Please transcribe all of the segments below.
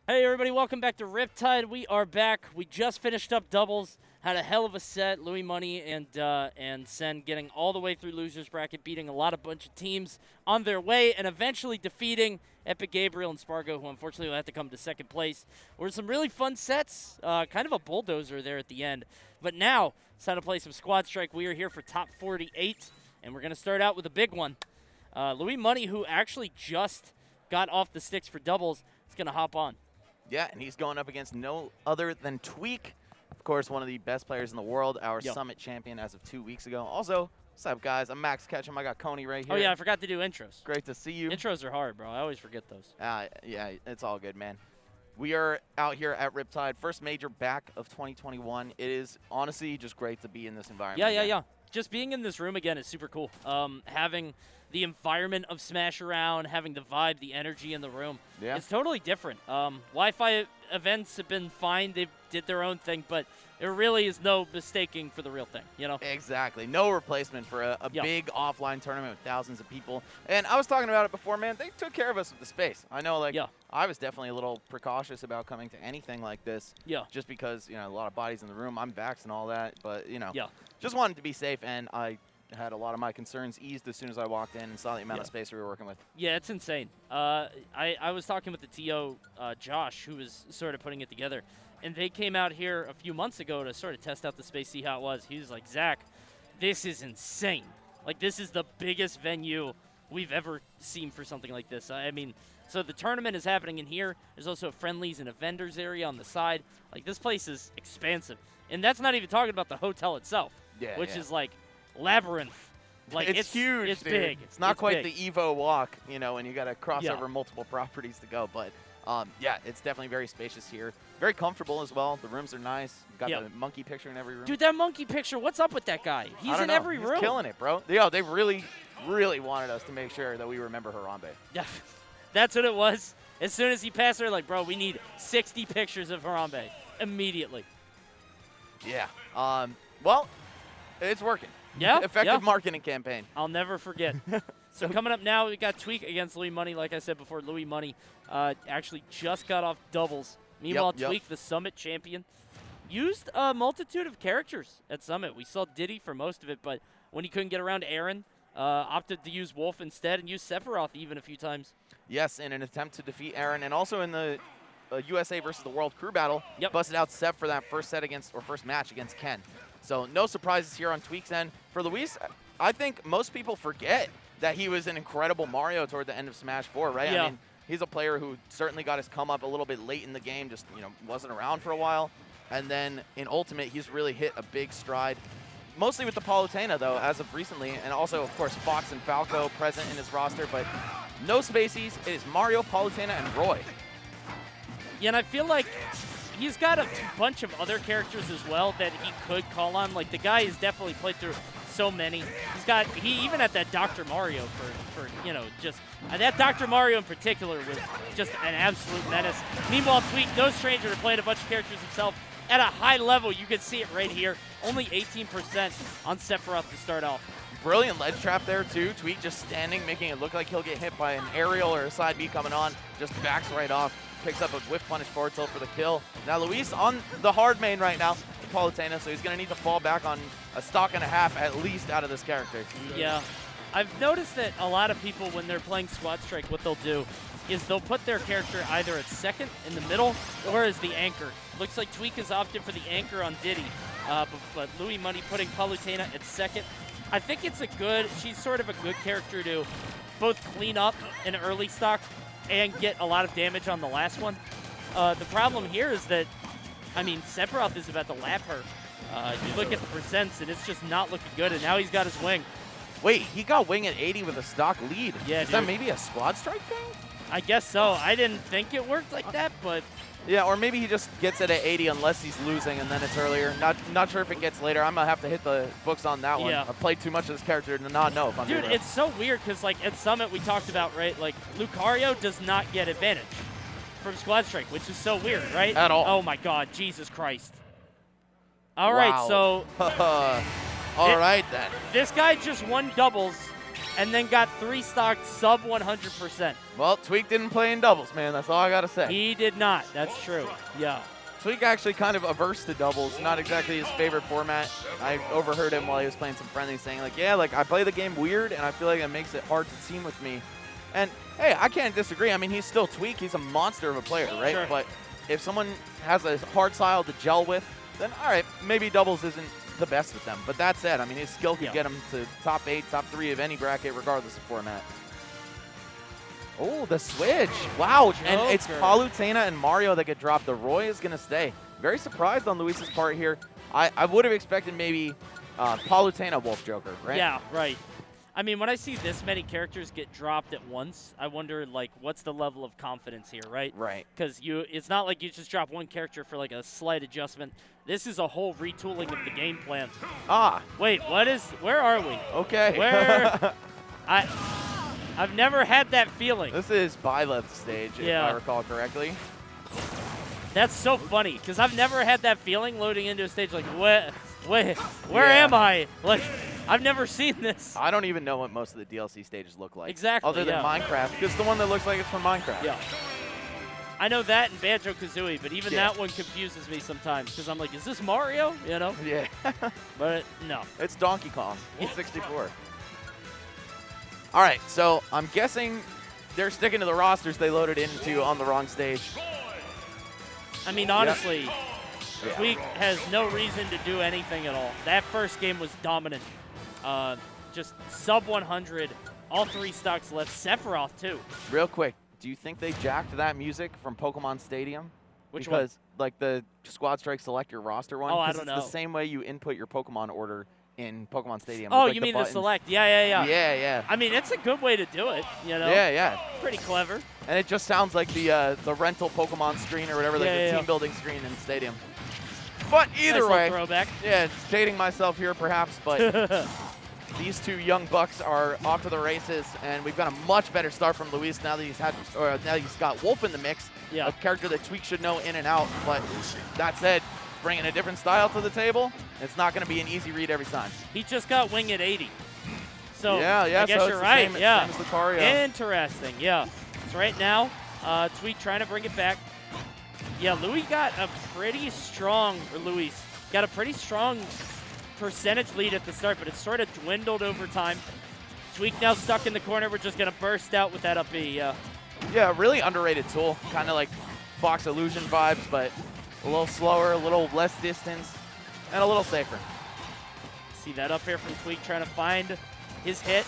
Hey everybody, welcome back to Riptide. We are back. We just finished up doubles. Had a hell of a set. Louis Money and Sen getting all the way through losers bracket, beating a bunch of teams on their way, and eventually defeating Epic Gabriel and Spargo, who unfortunately will have to come to second place. Were some really fun sets. Kind of a bulldozer there at the end. But now it's time to play some Squad Strike. We are here for top 48, and we're gonna start out with a big one. Louis Money, who actually just got off the sticks for doubles, is gonna hop on. Yeah, and he's going up against no other than Tweak. Of course, one of the best players in the world, our Summit champion as of 2 weeks ago. Also, what's up, guys? I'm Max Ketchum. I got Coney right here. Oh, yeah, I forgot to do intros. Great to see you. Intros are hard, bro. I always forget those. Yeah, it's all good, man. We are out here at Riptide, first major back of 2021. It is honestly just great to be in this environment. Yeah. Just being in this room again is super cool. Having the environment of Smash around, having the vibe, the energy in the room. Yeah. It's totally different. Wi-Fi events have been fine. They did their own thing, but there really is no mistaking for the real thing, you know? Exactly. No replacement for a big offline tournament with thousands of people. And I was talking about it before, man. They took care of us with the space. I know, I was definitely a little precautious about coming to anything like this. Yeah. Just because, a lot of bodies in the room. I'm vaxxed and all that. But, just wanted to be safe. And I had a lot of my concerns eased as soon as I walked in and saw the amount of space we were working with. Yeah, it's insane. I was talking with the TO, Josh, who was sort of putting it together, and they came out here a few months ago to sort of test out the space, see how it was. He was like, Zach, this is insane. Like, this is the biggest venue we've ever seen for something like this. I mean, so the tournament is happening in here. There's also a friendlies and a vendors area on the side. Like, this place is expansive. And that's not even talking about the hotel itself, which is like labyrinth. Like it's huge. It's dude. big. It's not quite big. the Evo walk, and you got to cross over multiple properties to go. But yeah, it's definitely very spacious here. Very comfortable as well. The rooms are nice. Got the monkey picture in every room. Dude, that monkey picture, what's up with that guy? He's in every room. He's killing it, bro. They really, really wanted us to make sure that we remember Harambe. Yeah, that's what it was. As soon as he passed her, like, bro, we need 60 pictures of Harambe immediately. Yeah. Well, it's working. Yeah. Effective marketing campaign. I'll never forget. So coming up now, we got Tweak against Louis Money. Like I said before, Louis Money actually just got off doubles. Meanwhile, Tweak, the Summit champion, used a multitude of characters at Summit. We saw Diddy for most of it, but when he couldn't get around Aaron, opted to use Wolf instead and use Sephiroth even a few times. Yes, in an attempt to defeat Aaron, and also in the USA versus the World Crew battle, busted out Sep for that first match against Ken. So no surprises here on Tweak's end. For Luis, I think most people forget that he was an incredible Mario toward the end of Smash 4, right? Yeah. I mean, he's a player who certainly got his come up a little bit late in the game, just wasn't around for a while. And then in Ultimate, he's really hit a big stride. Mostly with the Palutena, though, as of recently. And also, of course, Fox and Falco present in his roster. But no spacies. It is Mario, Palutena, and Roy. Yeah, and I feel like he's got a bunch of other characters as well that he could call on. Like, the guy has definitely played through so many. He even had that Dr. Mario for just that Dr. Mario in particular was just an absolute menace. Meanwhile, Tweak, no stranger to playing a bunch of characters himself at a high level. You can see it right here. Only 18% on Sephiroth to start off. Brilliant ledge trap there, too. Tweak just standing, making it look like he'll get hit by an aerial or a side B coming on. Just backs right off. Picks up a whiff punish forward tilt for the kill. Now Luis on the hard main right now, Palutena, so he's going to need to fall back on a stock and a half at least out of this character. Yeah. I've noticed that a lot of people, when they're playing Squad Strike, what they'll do is they'll put their character either at second in the middle or as the anchor. Looks like Tweak has opted for the anchor on Diddy, but Louis Money putting Palutena at second. I think she's sort of a good character to both clean up an early stock and get a lot of damage on the last one. The problem here is that, I mean, Sephiroth is about to lap her. You look at the percents, and it's just not looking good, and now he's got his wing. Wait, he got wing at 80 with a stock lead. Yeah, Is that maybe a Squad Strike thing? I guess so. I didn't think it worked like that, but... Yeah, or maybe he just gets it at 80 unless he's losing, and then it's earlier. Not sure if it gets later. I'm going to have to hit the books on that one. I've played too much of this character to not know if I'm doing Dude, it's so weird because, like, at Summit we talked about, right, like, Lucario does not get advantage from Squad Strike, which is so weird, right? At all. Oh, my God. Jesus Christ. All right, so... All right, then. This guy just won doubles and then got 3 stock sub 100%. Well, Tweak didn't play in doubles, man. That's all I got to say. He did not. That's true. Yeah. Tweak actually kind of averse to doubles, not exactly his favorite format. I overheard him while he was playing some friendlies saying, like, yeah, like I play the game weird, and I feel like it makes it hard to team with me. And, hey, I can't disagree. I mean, he's still Tweak. He's a monster of a player, right? Sure. But if someone has a hard style to gel with, then, all right, maybe doubles isn't the best with them. But that said, I mean, his skill could get him to top 8, top 3 of any bracket, regardless of format. Oh, the switch. Wow. Joker. And it's Palutena and Mario that get dropped. The Roy is going to stay. Very surprised on Luis's part here. I would have expected maybe Palutena Wolf Joker, right? Yeah, right. I mean, when I see this many characters get dropped at once, I wonder, like, what's the level of confidence here, right? Right. Because it's not like you just drop one character for, like, a slight adjustment. This is a whole retooling of the game plan. Ah. Wait, where are we? Okay. Where? I've never had that feeling. This is Byleth stage, if I recall correctly. That's so funny, because I've never had that feeling loading into a stage like, where am I? Like, I've never seen this. I don't even know what most of the DLC stages look like. Exactly, Other than Minecraft, because the one that looks like it's from Minecraft. Yeah. I know that and Banjo-Kazooie, but even that one confuses me sometimes, because I'm like, is this Mario? You know? Yeah. But no. It's Donkey Kong. It's 64. All right, so I'm guessing they're sticking to the rosters they loaded into on the wrong stage. I mean, honestly, Tweak has no reason to do anything at all. That first game was dominant. Just sub 100, all 3 stocks left. Sephiroth, too. Real quick, do you think they jacked that music from Pokemon Stadium? Which because, like, the Squad Strike Select Your Roster one? Oh, I don't know. It's the same way you input your Pokemon order in Pokemon Stadium. Oh, like you mean buttons. the Select. Yeah. Yeah. I mean, it's a good way to do it, you know? Yeah. Pretty clever. And it just sounds like the rental Pokemon screen or whatever, like the team building screen in Stadium. But either way, throwback. Yeah, dating myself here perhaps, but these 2 young bucks are off to the races, and we've got a much better start from Luis now that he's got Wolf in the mix, a character that Tweak should know in and out. But that said, bringing a different style to the table, it's not going to be an easy read every time. He just got Wing at 80. So yeah, I guess so you're right. Same as Lucario. Interesting. Yeah. So right now, Tweak trying to bring it back. Yeah, Luis got a pretty strong percentage lead at the start, but it's sort of dwindled over time. Tweak now stuck in the corner. We're just going to burst out with that up B. Yeah, really underrated tool. Kind of like Fox Illusion vibes, but a little slower, a little less distance, and a little safer. See that up here from Tweak trying to find his hit.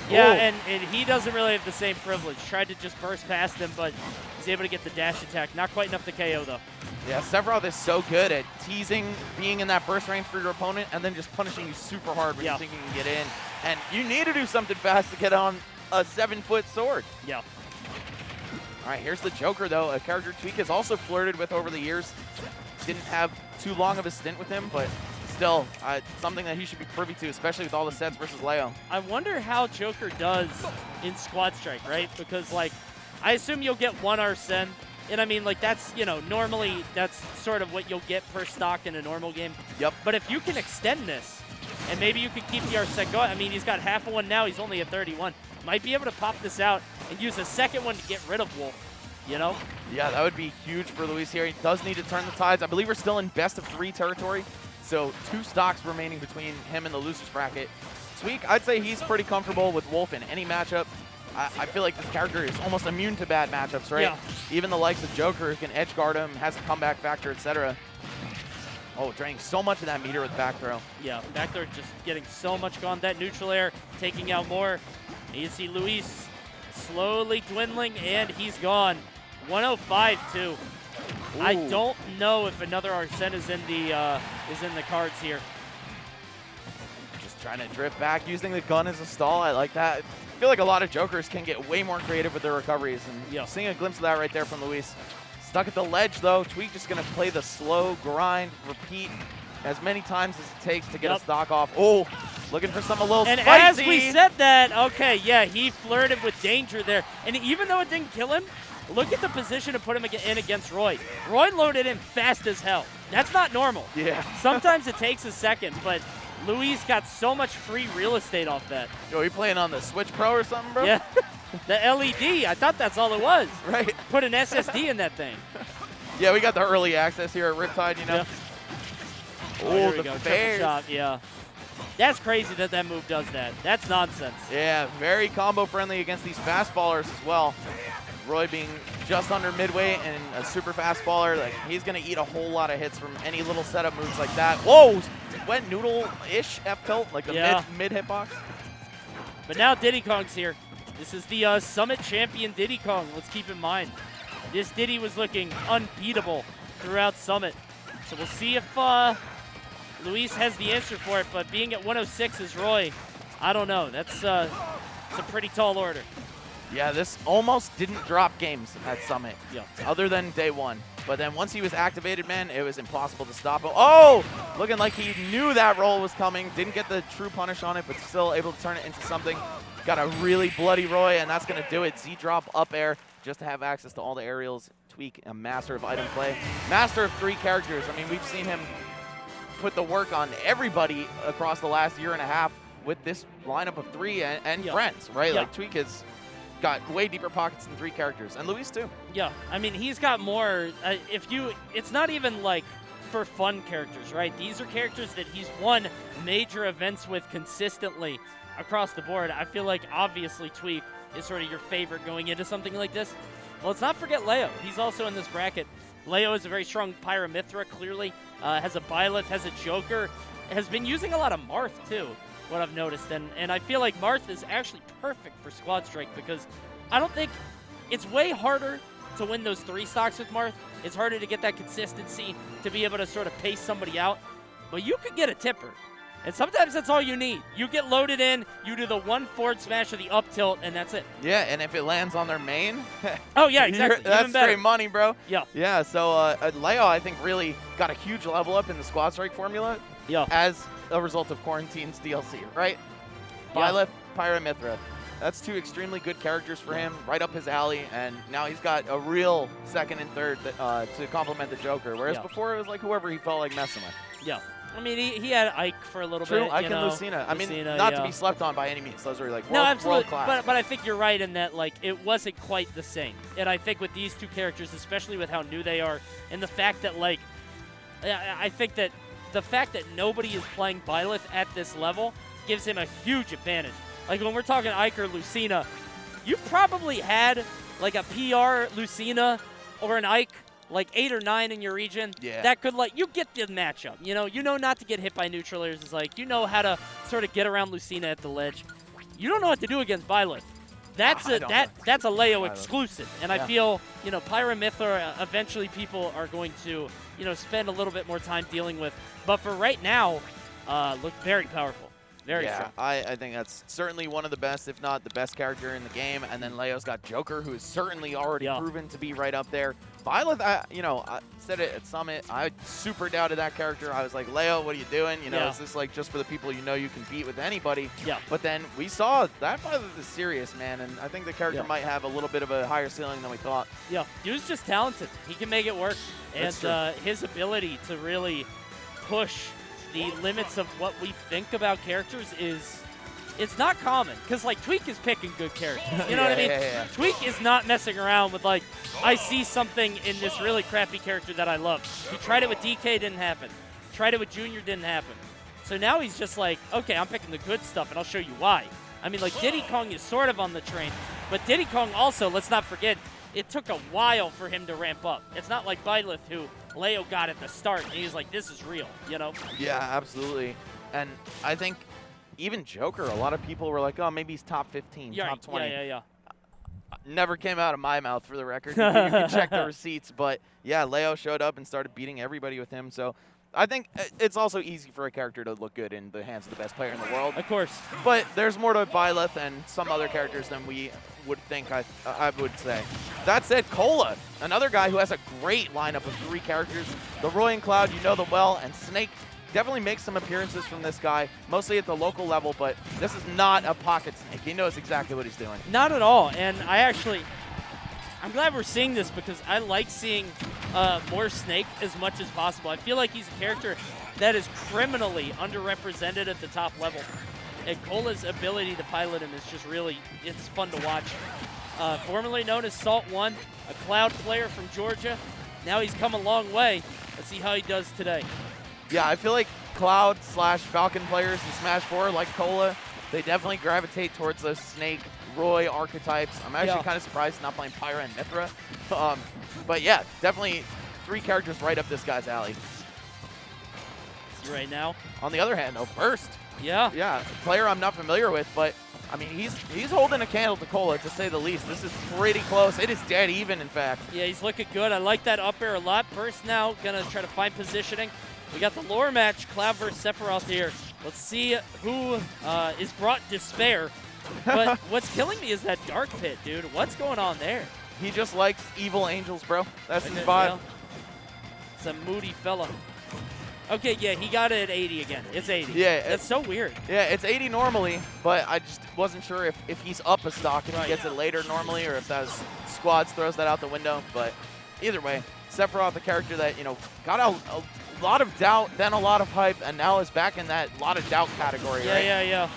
Yeah, and he doesn't really have the same privilege. Tried to just burst past him, but he's able to get the dash attack. Not quite enough to KO, though. Yeah, Sephiroth is so good at teasing, being in that burst range for your opponent, and then just punishing you super hard when you think you can get in. And you need to do something fast to get on a 7-foot sword. Yeah. All right, here's the Joker, though. A character Tweak has also flirted with over the years. Didn't have too long of a stint with him, but still, something that he should be privy to, especially with all the sets versus Leo. I wonder how Joker does in Squad Strike, right? Because, like, I assume you'll get 1 Arsene. And, I mean, like, that's, you know, normally that's sort of what you'll get per stock in a normal game. Yep. But if you can extend this, and maybe you could keep the Arsene going. I mean, he's got half of one now. He's only at 31. Might be able to pop this out and use a second one to get rid of Wolf, you know? Yeah, that would be huge for Luis here. He does need to turn the tides. I believe we're still in best of 3 territory. So 2 stocks remaining between him and the losers bracket. Tweak, I'd say he's pretty comfortable with Wolf in any matchup. I feel like this character is almost immune to bad matchups, right? Yeah. Even the likes of Joker who can edge guard him, has a comeback factor, etc. Oh, draining so much of that meter with back throw. Yeah, back throw just getting so much gone. That neutral air taking out more. And you see Luis slowly dwindling, and he's gone. 105 too. Ooh. I don't know if another Arsene is in the cards here. Just trying to drift back, using the gun as a stall. I like that. I feel like a lot of Jokers can get way more creative with their recoveries, and seeing a glimpse of that right there from Luis. Stuck at the ledge, though. Tweak just going to play the slow grind, repeat as many times as it takes to get a stock off. Oh, looking for something a little spicy. And as we said that, okay, yeah, he flirted with danger there. And even though it didn't kill him, look at the position to put him in against Roy. Roy loaded in fast as hell. That's not normal. Yeah. Sometimes it takes a second, but Luis got so much free real estate off that. Yo, you playing on the Switch Pro or something, bro? Yeah. The LED, I thought that's all it was. Right. Put an SSD in that thing. Yeah, we got the early access here at Riptide, you know. Yeah. Oh, here we go. the Triple bears. shot, yeah. That's crazy that that move does that. That's nonsense. Yeah, very combo friendly against these fastballers as well. Roy being just under midway and a super fastballer, like he's gonna eat a whole lot of hits from any little setup moves like that. Whoa, went noodle-ish F tilt, like the mid hitbox. But now Diddy Kong's here. This is the Summit champion Diddy Kong. Let's keep in mind, this Diddy was looking unbeatable throughout Summit. So we'll see if Luis has the answer for it. But being at 106 is Roy. I don't know. That's a pretty tall order. Yeah, this almost didn't drop games at Summit, Yeah. other than day one. But then once he was activated, man, it was impossible to stop him. Oh, looking like he knew that roll was coming. Didn't get the true punish on it, but still able to turn it into something. Got a really bloody Roy, and that's going to do it. Z-drop up air just to have access to all the aerials. Tweak, a master of item play. Master of 3 characters. I mean, we've seen him put the work on everybody across the last year and a half with this lineup of 3 and friends, right? Yeah. Like, Tweak has got way deeper pockets than 3 characters, and Luis too. Yeah, I mean, he's got more. It's not even like for fun characters, right? These are characters that he's won major events with consistently across the board. I feel like obviously Tweak is sort of your favorite going into something like this. Well, let's not forget Leo. He's also in this bracket. Leo is a very strong Pyramithra, clearly. Has a Byleth, has a Joker. Has been using a lot of Marth, too, what I've noticed. And I feel like Marth is actually perfect for Squad Strike because I don't think it's way harder to win those 3 stocks with Marth. It's harder to get that consistency to be able to sort of pace somebody out. But you could get a tipper. And sometimes that's all you need. You get loaded in, you do the 1 forward smash or the up tilt, and that's it. Yeah, and if it lands on their main, oh yeah, exactly. that's straight money, bro. Yeah. Yeah, so Leo, I think, really got a huge level up in the Squad Strike formula as a result of Quarantine's DLC, right? Yeah. Byleth, Pyramithra. That's 2 extremely good characters for him, right up his alley, and now he's got a real second and third to complement the Joker, whereas before it was like whoever he felt like messing with. Yeah. I mean, he had Ike for a little True, bit. Ike and Lucina. I mean, not to be slept on by any means. Those are like world class. But I think you're right in that like it wasn't quite the same. And I think with these 2 characters, especially with how new they are, and the fact that like, I think that the fact that nobody is playing Byleth at this level gives him a huge advantage. Like when we're talking Ike or Lucina, you probably had like a PR Lucina or an Ike like 8 or 9 in your region, that could like, you get the matchup, you know not to get hit by neutralers. It's like, you know how to sort of get around Lucina at the ledge. You don't know what to do against Byleth. That's a Leo exclusive, and I feel, Pyramithra eventually people are going to, spend a little bit more time dealing with. But for right now, look very powerful. Very strong. I think that's certainly one of the best, if not the best character in the game. And then Leo's got Joker, who is certainly already proven to be right up there. Byleth, I said it at Summit. I super doubted that character. I was like, Leo, what are you doing? Is this like just for the people you can beat with anybody? Yeah. But then we saw that Byleth is serious, man. And I think the character might have a little bit of a higher ceiling than we thought. Yeah. Dude's just talented. He can make it work. And his ability to really push the limits of what we think about characters it's not common, because like Tweak is picking good characters. You know what I mean? Yeah. Tweak is not messing around with like, I see something in this really crappy character that I love. He tried it with DK, didn't happen. Tried it with Junior, didn't happen. So now he's just like, okay, I'm picking the good stuff, and I'll show you why. I mean, like Diddy Kong is sort of on the train, but Diddy Kong also, let's not forget, it took a while for him to ramp up. It's not like Byleth, who Leo got at the start, and he's like, this is real, Yeah, absolutely. And I think even Joker, a lot of people were like, oh, maybe he's top 15, top 20. Yeah. Never came out of my mouth, for the record. You can check the receipts. But, yeah, Leo showed up and started beating everybody with him. So I think it's also easy for a character to look good in the hands of the best player in the world. Of course. But there's more to Byleth and some other characters than we would think, I would say. That said, Cola, another guy who has a great lineup of 3 characters. The Roy and Cloud, you know them well, and Snake definitely makes some appearances from this guy, mostly at the local level, but this is not a pocket Snake. He knows exactly what he's doing. Not at all, and I'm glad we're seeing this because I like seeing more Snake as much as possible. I feel like he's a character that is criminally underrepresented at the top level. And Cola's ability to pilot him is just really, it's fun to watch. Formerly known as Salt One, a Cloud player from Georgia. Now he's come a long way. Let's see how he does today. Yeah, I feel like Cloud / Falcon players in Smash 4, like Cola, they definitely gravitate towards those Snake, Roy archetypes. I'm actually kind of surprised not playing Pyra and Mithra. But yeah, definitely 3 characters right up this guy's alley. See right now. On the other hand, though, Burst. Yeah. Yeah, a player I'm not familiar with, but I mean, he's holding a candle to Cola, to say the least. This is pretty close. It is dead even, in fact. Yeah, he's looking good. I like that up air a lot. Burst now going to try to find positioning. We got the lore match, Cloud versus Sephiroth here. Let's see who is brought despair. But what's killing me is that Dark Pit, dude. What's going on there? He just likes evil angels, bro. That's his vibe. Yeah. It's a moody fella. Okay, yeah, he got it at 80 again. It's 80. Yeah. That's so weird. Yeah, it's 80 normally, but I just wasn't sure if he's up a stock and he gets it later normally, or if that's Squads throws that out the window. But either way, Sephiroth, the character that, you know, got a lot of doubt, then a lot of hype, and now is back in that lot of doubt category, right? Yeah.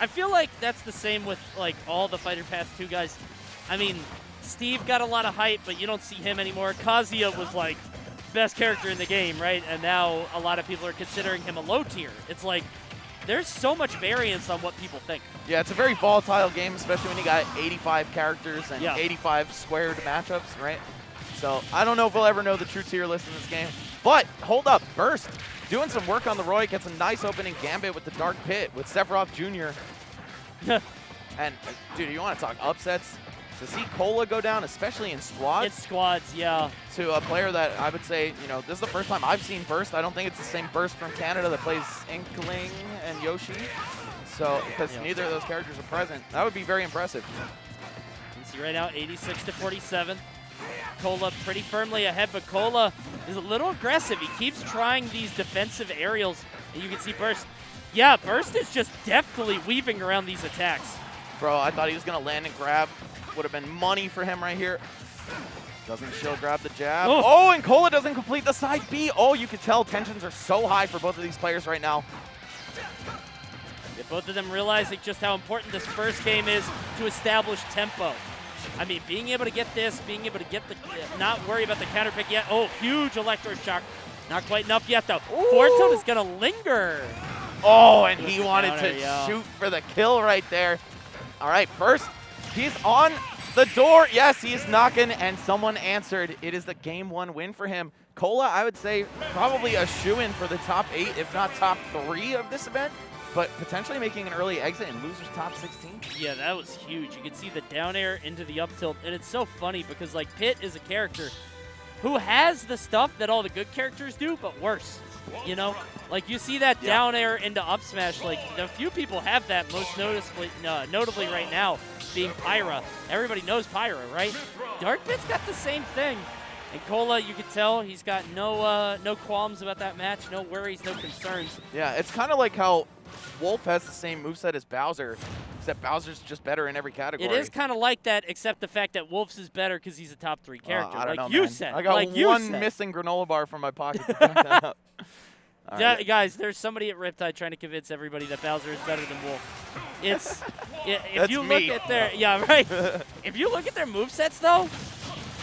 I feel like that's the same with, like, all the Fighter Pass 2 guys. I mean, Steve got a lot of hype, but you don't see him anymore. Kazuya was, like, best character in the game, right? And now a lot of people are considering him a low tier. It's like, there's so much variance on what people think. Yeah, it's a very volatile game, especially when you got 85 characters and 85 squared matchups, right? So I don't know if we'll ever know the true tier list in this game. But hold up, Burst doing some work on the Roy, gets a nice opening gambit with the Dark Pit with Sephiroth Jr. And dude, you want to talk upsets? To see Cola go down, especially in squads. It's squads, yeah. To a player that I would say, you know, this is the first time I've seen Burst. I don't think it's the same Burst from Canada that plays Inkling and Yoshi. So, because neither of those characters are present, that would be very impressive. You can see right now, 86 to 47. Cola pretty firmly ahead, but Cola is a little aggressive. He keeps trying these defensive aerials, and you can see Burst. Yeah, Burst is just deftly weaving around these attacks. Bro, I thought he was going to land and grab. Would have been money for him right here. Doesn't shield grab the jab. Oh, and Cola doesn't complete the side B. Oh, you can tell tensions are so high for both of these players right now. Yeah, both of them realizing just how important this first game is to establish tempo. I mean, being able to get this, being able to get the, not worry about the counter pick yet. Oh, huge electro shock. Not quite enough yet, though. Fortune is going to linger. Oh, and he wanted to shoot for the kill right there. All right, first, he's on the door. Yes, he is knocking, and someone answered. It is the game 1 win for him. Cola, I would say, probably a shoo-in for the top 8, if not top 3 of this event, but potentially making an early exit in losers top 16. Yeah, that was huge. You can see the down air into the up tilt, and it's so funny because, like, Pit is a character who has the stuff that all the good characters do, but worse. You know, like you see that down air into up smash. Like a few people have that. Most notably right now, being Pyra. Everybody knows Pyra, right? Dark Pit's got the same thing. And Cola, you can tell he's got no qualms about that match, no worries, no concerns. Yeah, it's kind of like how Wolf has the same moveset as Bowser, except Bowser's just better in every category. It is kind of like that, except the fact that Wolf's is better because he's a top 3 character. I don't know, you man. said. I got like one missing granola bar from my pocket to back that up. Yeah, guys, there's somebody at Riptide trying to convince everybody that Bowser is better than Wolf. It's if you look at their if you look at their movesets though,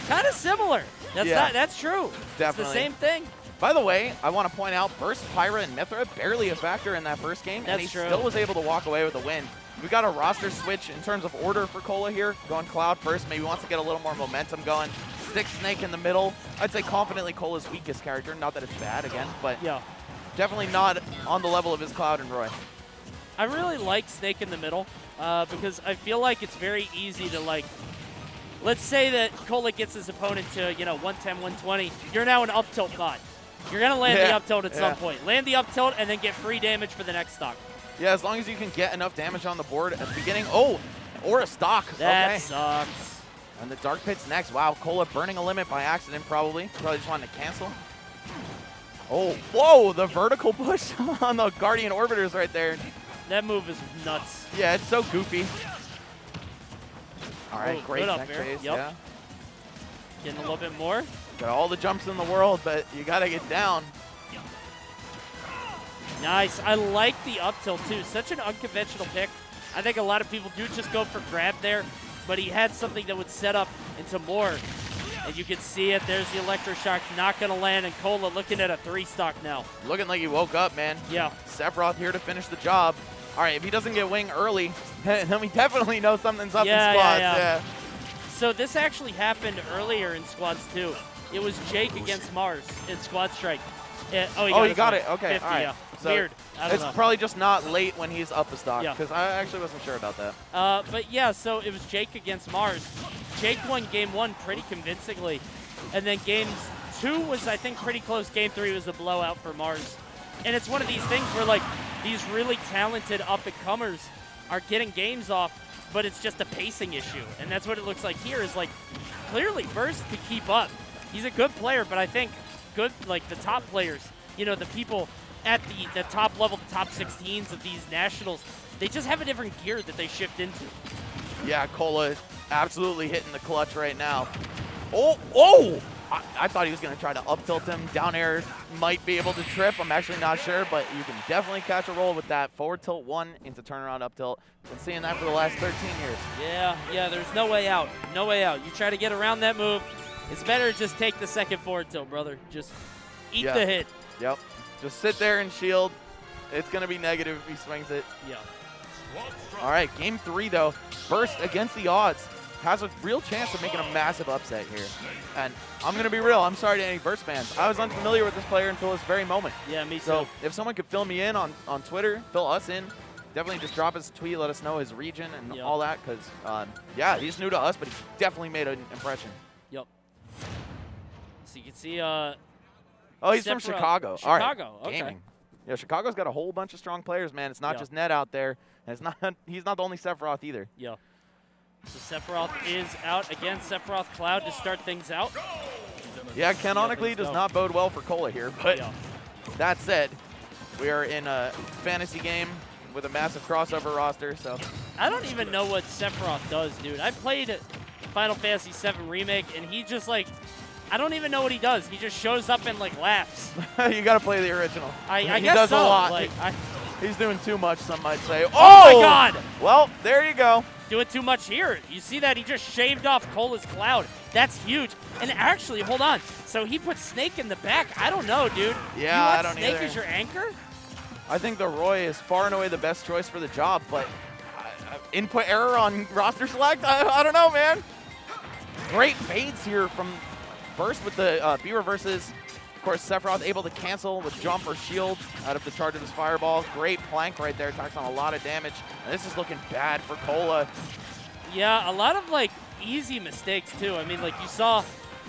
kind of similar. That's true. Definitely. It's the same thing. By the way, I want to point out Burst, Pyra, and Mithra barely a factor in that first game, and he still was able to walk away with a win. We got a roster switch in terms of order for Cola here. Going Cloud first, maybe wants to get a little more momentum going. Stick Snake in the middle. I'd say confidently Cola's weakest character. Not that it's bad again, but definitely not on the level of his Cloud and Roy. I really like Snake in the middle because I feel like it's very easy to, like, let's say that Cola gets his opponent to, 110, 120. You're now an up tilt bot. You're going to land the up tilt at some point. Land the up tilt and then get free damage for the next stock. Yeah, as long as you can get enough damage on the board at the beginning. Oh, or a stock. That sucks. And the Dark Pit's next. Wow, Cola burning a limit by accident probably. Probably just wanted to cancel. Oh, whoa, the vertical push on the Guardian Orbiters right there. That move is nuts. Yeah, it's so goofy. All right, great up neck there. chase. Yep. Yeah. Getting a little bit more. Got all the jumps in the world, but you got to get down. Nice. I like the up tilt, too. Such an unconventional pick. I think a lot of people do just go for grab there, but he had something that would set up into more. And you can see it. There's the electroshock. Not going to land, and Cola looking at a 3-stock now. Looking like he woke up, man. Yeah. Sephiroth here to finish the job. All right, if he doesn't get wing early, then we definitely know something's up in squads. Yeah. So this actually happened earlier in squads, too. It was Jake against Mars in Squad Strike. He got it. Okay, 50, all right. yeah. So Weird. I don't it's know. probably just not late when he's up a stock, Yeah. because I actually wasn't sure about that. But yeah, so it was Jake against Mars. Jake won game 1 pretty convincingly. And then games 2 was, I think, pretty close. Game 3 was a blowout for Mars. And it's one of these things where, like, these really talented up-and-comers are getting games off, but it's just a pacing issue. And that's what it looks like here is, like, clearly Burst to keep up. He's a good player, but I think good, like, the top players, you know, the people at the top level, the top 16s of these nationals, they just have a different gear that they shift into. Yeah, Cola is absolutely hitting the clutch right now. Oh! I thought he was going to try to up tilt him. Down air might be able to trip. I'm actually not sure, but you can definitely catch a roll with that. Forward tilt 1 into turnaround up tilt. Been seeing that for the last 13 years. Yeah, there's no way out. No way out. You try to get around that move, it's better to just take the second forward tilt, brother. Just eat the hit. Yep. Just sit there and shield. It's going to be negative if he swings it. Yeah. All right, game 3, though. Burst against the odds. Has a real chance of making a massive upset here. And I'm going to be real. I'm sorry to any Burst fans. I was unfamiliar with this player until this very moment. Yeah, me too. So if someone could fill me in on Twitter, fill us in, definitely just drop us a tweet, let us know his region and all that. Because, yeah, he's new to us, but he's definitely made an impression. Yep. So you can see oh, he's from Chicago. All right. Okay. Gaming. Yeah, Chicago's got a whole bunch of strong players, man. It's not just Ned out there. And it's not. He's not the only Sephiroth either. Yeah. So Sephiroth is out again. Sephiroth Cloud to start things out. Yeah, canonically does not bode well for Cola here. But that said, we are in a fantasy game with a massive crossover roster. So I don't even know what Sephiroth does, dude. I played Final Fantasy VII Remake, and he just, like, I don't even know what he does. He just shows up and, like, laughs. You got to play the original. I he guess does so. a lot. Like, He's doing too much, some might say. Oh, my God! Well, there you go. Doing too much here. You see that? He just shaved off Cola's Cloud. That's huge. And actually, hold on. So he put Snake in the back. I don't know, dude. Yeah, you want I don't Snake either. as your anchor? I think the Roy is far and away the best choice for the job, but input error on roster select? I don't know, man. Great fades here from Burst with the B reverses. Of course, Sephiroth able to cancel with jump or shield out of the charge of his fireball. Great plank right there, attacks on a lot of damage. And this is looking bad for Cola. Yeah, a lot of, like, easy mistakes, too. I mean, like, you saw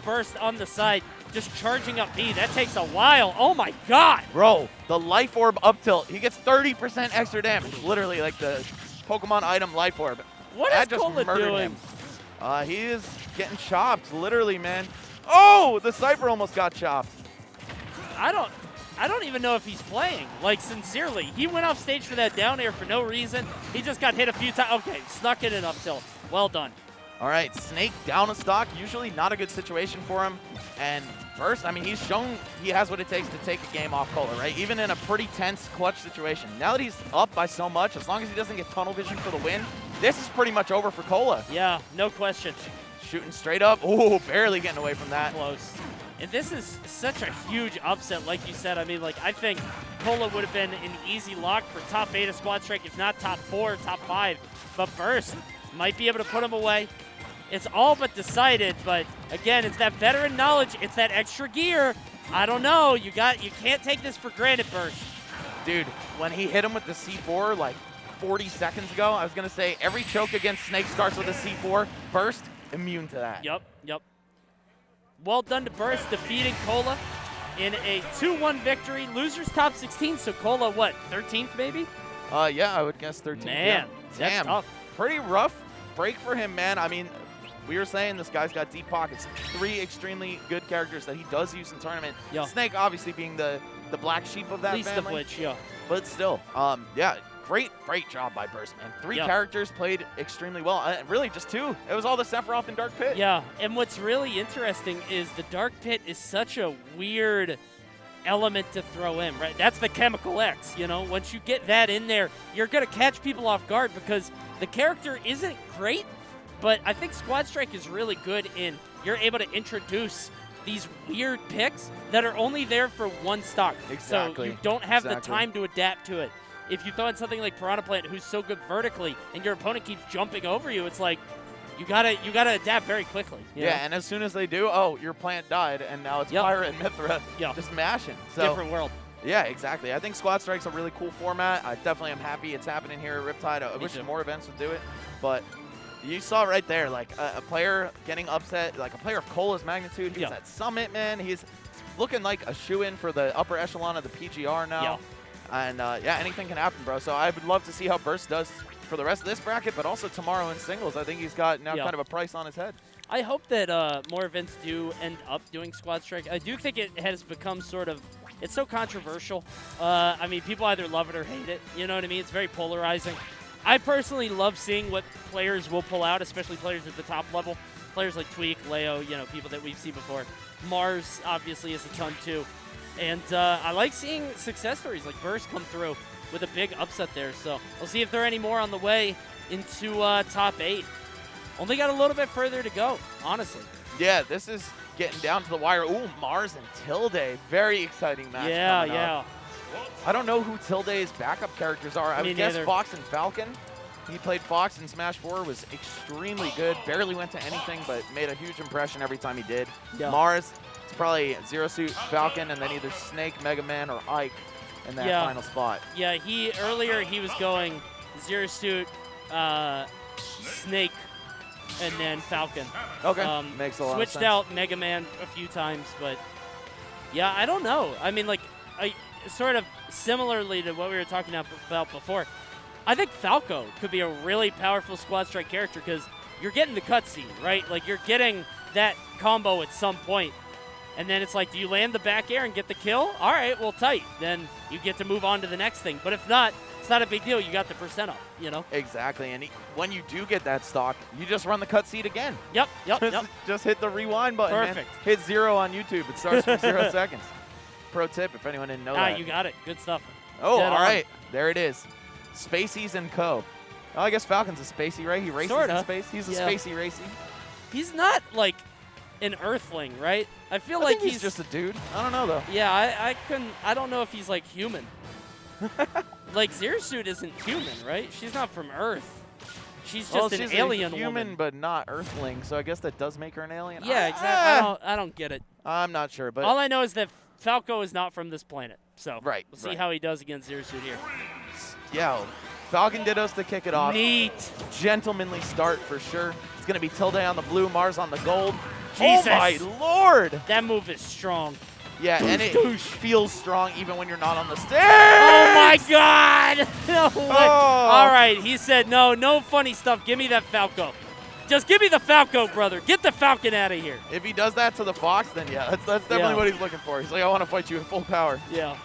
Burst on the side just charging up B. That takes a while. Oh, my God. Bro, the Life Orb up tilt. He gets 30% extra damage. Literally, like the Pokemon item Life Orb. What is Cola doing? He is getting chopped, literally, man. Oh, the Cypher almost got chopped. I don't even know if he's playing, like, sincerely. He went off stage for that down air for no reason. He just got hit a few times. Okay, snuck in an up tilt. Well done. All right, Snake down a stock. Usually not a good situation for him. And first, I mean, he's shown he has what it takes to take a game off Cola, right? Even in a pretty tense clutch situation. Now that he's up by so much, as long as he doesn't get tunnel vision for the win, this is pretty much over for Cola. Yeah, no question. Shooting straight up. Oh, barely getting away from that. Close. And this is such a huge upset, like you said. I mean, like, I think Cola would have been an easy lock for top 8 of Squad Strike, if not top 4, top 5. But Burst might be able to put him away. It's all but decided, but again, it's that veteran knowledge. It's that extra gear. I don't know. You can't take this for granted, Burst. Dude, when he hit him with the C4 like 40 seconds ago, I was going to say every choke against Snake starts with a C4. Burst, immune to that. Yep. Well done to Burst, defeating Cola in a 2-1 victory. Losers top 16, so Cola, what, 13th maybe? Yeah, I would guess 13th. Man, yeah. that's tough. Pretty rough break for him, man. I mean, we were saying this guy's got deep pockets. 3 extremely good characters that he does use in tournament. Yeah. Snake obviously being the black sheep of that Least family. of which, yeah. But still, yeah, great job by Burst, man. 3 characters played extremely well. Really, just 2. It was all the Sephiroth and Dark Pit. Yeah, and what's really interesting is the Dark Pit is such a weird element to throw in, right? That's the chemical X, you know? Once you get that in there, you're going to catch people off guard because the character isn't great, but I think Squad Strike is really good in you're able to introduce these weird picks that are only there for one stock. Exactly. So you don't have the time to adapt to it. If you throw in something like Piranha Plant, who's so good vertically, and your opponent keeps jumping over you, it's like you gotta adapt very quickly. You know? And as soon as they do, oh, your plant died, and now it's Pyra and Mithra just mashing. So, different world. Yeah, exactly. I think Squad Strike's a really cool format. I definitely am happy it's happening here at Riptide. I wish more events would do it, but you saw right there, like a player getting upset, like a player of Cola's magnitude. He's at Summit, man. He's looking like a shoe-in for the upper echelon of the PGR now. And anything can happen, bro. So I would love to see how Burst does for the rest of this bracket, but also tomorrow in singles. I think he's got now kind of a price on his head. I hope that more events do end up doing Squad Strike. I do think it has become sort of, it's so controversial. I mean, people either love it or hate it. You know what I mean? It's very polarizing. I personally love seeing what players will pull out, especially players at the top level. Players like Tweak, Leo, you know, people that we've seen before. Mars obviously is a ton too. And I like seeing success stories like Burst come through with a big upset there. So we'll see if there are any more on the way into top 8. Only got a little bit further to go, honestly. Yeah, this is getting down to the wire. Ooh, Mars and Tilde. Very exciting match. Yeah. I don't know who Tilde's backup characters are. I would guess Fox and Falcon. He played Fox in Smash 4, was extremely good. Barely went to anything, but made a huge impression every time he did. Mars, it's probably Zero Suit, Falcon, and then either Snake, Mega Man, or Ike in that final spot. Yeah, earlier he was going Zero Suit, Snake, and then Falcon. Okay, makes a lot of sense. Switched out Mega Man a few times, but yeah, I don't know. I mean, like, sort of similarly to what we were talking about before, I think Falco could be a really powerful Squad Strike character because you're getting the cutscene, right? Like, you're getting that combo at some point, and then it's like, do you land the back air and get the kill? All right, well, tight. Then you get to move on to the next thing. But if not, it's not a big deal. You got the percent up, you know? Exactly, and when you do get that stock, you just run the cutscene again. Yep. Just hit the rewind button. Perfect. Man. Hit 0 on YouTube. It starts from 0 seconds. Pro tip, if anyone didn't know that. You got it. Good stuff. Oh, all right. There it is. Spaceys and Co. Oh, I guess Falcon's a spacey, right? He races in space. He's a spacey racy. He's not, like, an Earthling, right? I feel like he's just a dude. I don't know, though. Yeah, I don't know if he's, like, human. Like, Zero Suit isn't human, right? She's not from Earth. She's just an alien human, woman. but not Earthling, so I guess that does make her an alien. Yeah, exactly. I don't get it. I'm not sure, but all I know is that Falco is not from this planet. So we'll see how he does against Zero Suit here. Yeah, Falcon Dittos to kick it off. Neat. Gentlemanly start for sure. It's going to be Tilde on the blue, Mars on the gold. Jesus. Oh, my Lord. That move is strong. Yeah, and it feels strong even when you're not on the stage. Oh, my God. No way. All right, he said, no funny stuff. Give me that Falco. Just give me the Falco, brother. Get the Falcon out of here. If he does that to the Fox, then yeah, that's definitely what he's looking for. He's like, I want to fight you in full power. Yeah.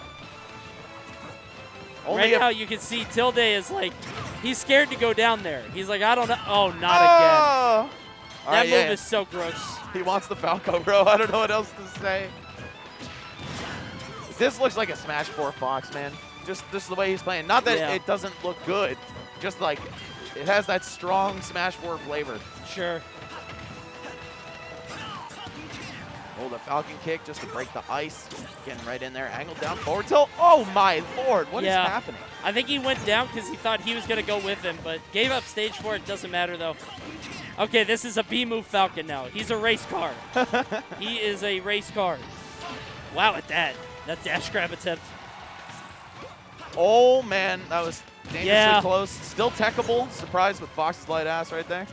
Only right now, you can see Tilde is like, he's scared to go down there. He's like, I don't know. Oh, not again. That move is so gross. He wants the Falco, bro. I don't know what else to say. This looks like a Smash 4 Fox, man. Just the way he's playing. Not that it doesn't look good. Just like it has that strong Smash 4 flavor. Sure. Oh, the Falcon kick just to break the ice. Getting right in there. Angled down forward tilt. Oh, my Lord. What is happening? I think he went down because he thought he was going to go with him, but gave up stage for it. Doesn't matter, though. Okay, this is a B-move Falcon now. He's a race car. He is a race car. Wow, at that dash grab attempt. Oh, man. That was dangerously close. Still techable. Surprised with Fox's light ass right there.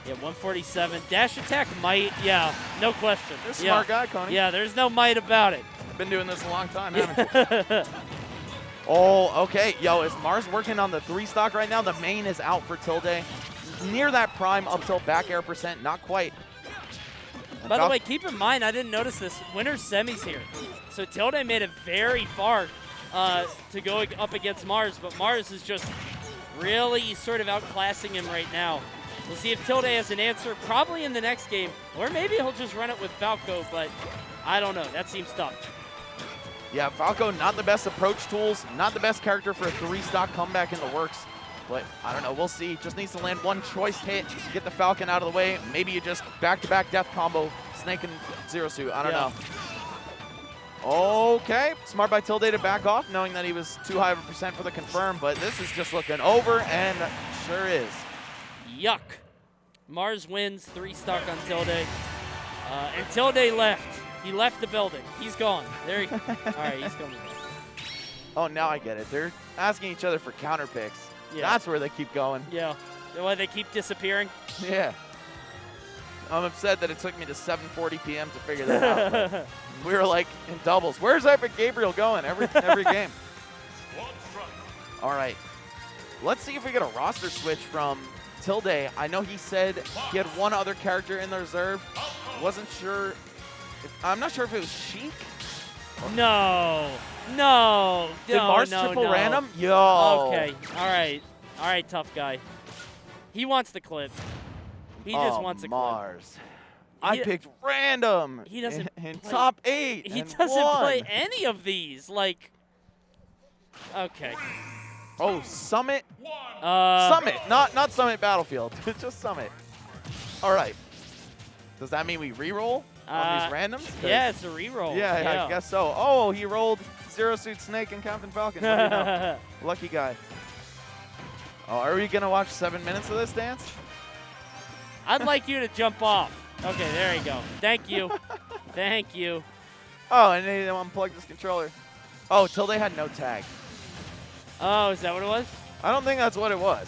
Yeah, 147. Dash attack might. Yeah, no question. You're a smart guy, Coney. Yeah, there's no might about it. Been doing this a long time, haven't you? Oh, okay. Yo, is Mars working on the 3 stock right now? The main is out for Tilde. Near that prime up tilt back air percent. Not quite. By the way, keep in mind, I didn't notice this. Winner's semis here. So Tilde made it very far to go up against Mars, but Mars is just really sort of outclassing him right now. We'll see if Tilde has an answer, probably in the next game, or maybe he'll just run it with Falco, but I don't know. That seems tough. Yeah, Falco, not the best approach tools, not the best character for a 3-stock comeback in the works. But I don't know, we'll see. Just needs to land one choice hit, get the Falcon out of the way. Maybe you just back-to-back death combo, Snake and Zero Suit. I don't know. Okay, smart by Tilde to back off, knowing that he was too high of a percent for the confirm, but this is just looking over, and sure is. Yuck. Mars wins, 3-stock on Tilde. And Tilde left. He left the building. He's gone. There he All right, he's coming back. Oh, now I get it. They're asking each other for counter picks. Yeah. That's where they keep going. Yeah. Why they keep disappearing? Yeah. I'm upset that it took me to 7:40 p.m. to figure that out. We were like in doubles. Where's Epic Gabriel going every game? All right. Let's see if we get a roster switch from Tilde. I know he said he had one other character in the reserve. Wasn't sure. I'm not sure if it was Sheik. No. Did Mars triple random? Yo. Okay. All right, tough guy. He wants the clip. He just wants a clip. Mars. I picked random. He doesn't in play, top 8. He doesn't play any of these. Like, okay. Oh, Summit. Summit, not Summit Battlefield. Just Summit. All right. Does that mean we re-roll on these randoms? Yeah, it's a reroll. Yeah, I guess so. Oh, he rolled Zero Suit Snake and Captain Falcon. What do you know? Lucky guy. Oh, are we gonna watch 7 minutes of this dance? I'd like you to jump off. Okay, there you go. Thank you. Thank you. Oh, and they unplugged this controller. Oh, Tilde had no tag. Oh, is that what it was? I don't think that's what it was,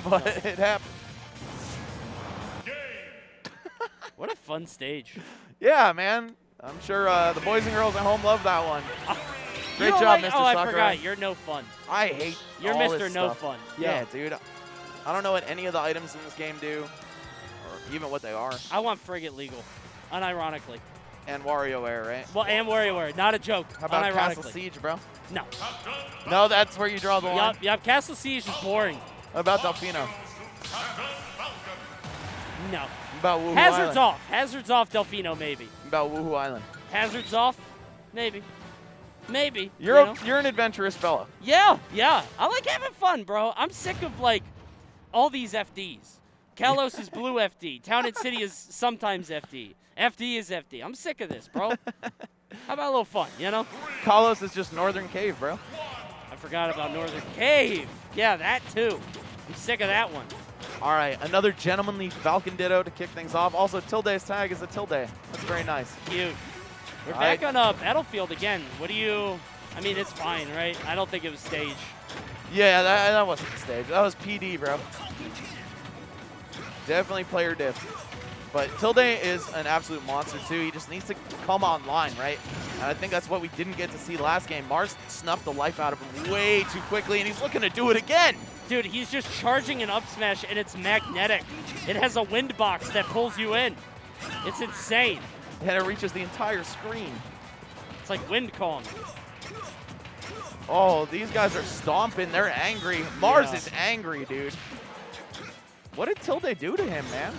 but it happened. What a fun stage. Yeah, man. I'm sure the boys and girls at home love that one. Great job, like, Mr. Oh, Sakurai. I forgot. You're no fun. I hate You're all Mr. this No stuff. Fun. Yeah, dude. I don't know what any of the items in this game do, or even what they are. I want Frigate legal, unironically. And WarioWare, right? Well, and WarioWare. Not a joke. How about unironically. Castle Siege, bro? No. No, that's where you draw the line. Yup. Castle Siege is boring. What about Delfino? No. About Woohoo Hazards Island? off. Hazards off Delfino, maybe. About Woohoo Island? Hazards off, maybe. Maybe. You're you know? you're an adventurous fella. Yeah. I like having fun, bro. I'm sick of, like, all these FDs. Kalos is blue FD. Town and City is sometimes FD. FD is FD. I'm sick of this, bro. How about a little fun, you know? Kalos is just Northern Cave, bro. I forgot about Northern Cave. Yeah, that too. I'm sick of that one. All right, another gentlemanly Falcon Ditto to kick things off. Also, Tilde's tag is a Tilde. That's very nice. Cute. We're All back right. on Battlefield again. What do you... I mean, it's fine, right? I don't think it was staged. Yeah, that wasn't the stage. That was PD, bro. Definitely player diff. But Tilde is an absolute monster, too. He just needs to come online, right? And I think that's what we didn't get to see last game. Mars snuffed the life out of him way too quickly, and he's looking to do it again. Dude, he's just charging an up smash, and it's magnetic. It has a wind box that pulls you in. It's insane. And it reaches the entire screen. It's like wind calm. Oh, these guys are stomping. They're angry. Mars is angry, dude. What did Tilde do to him, man?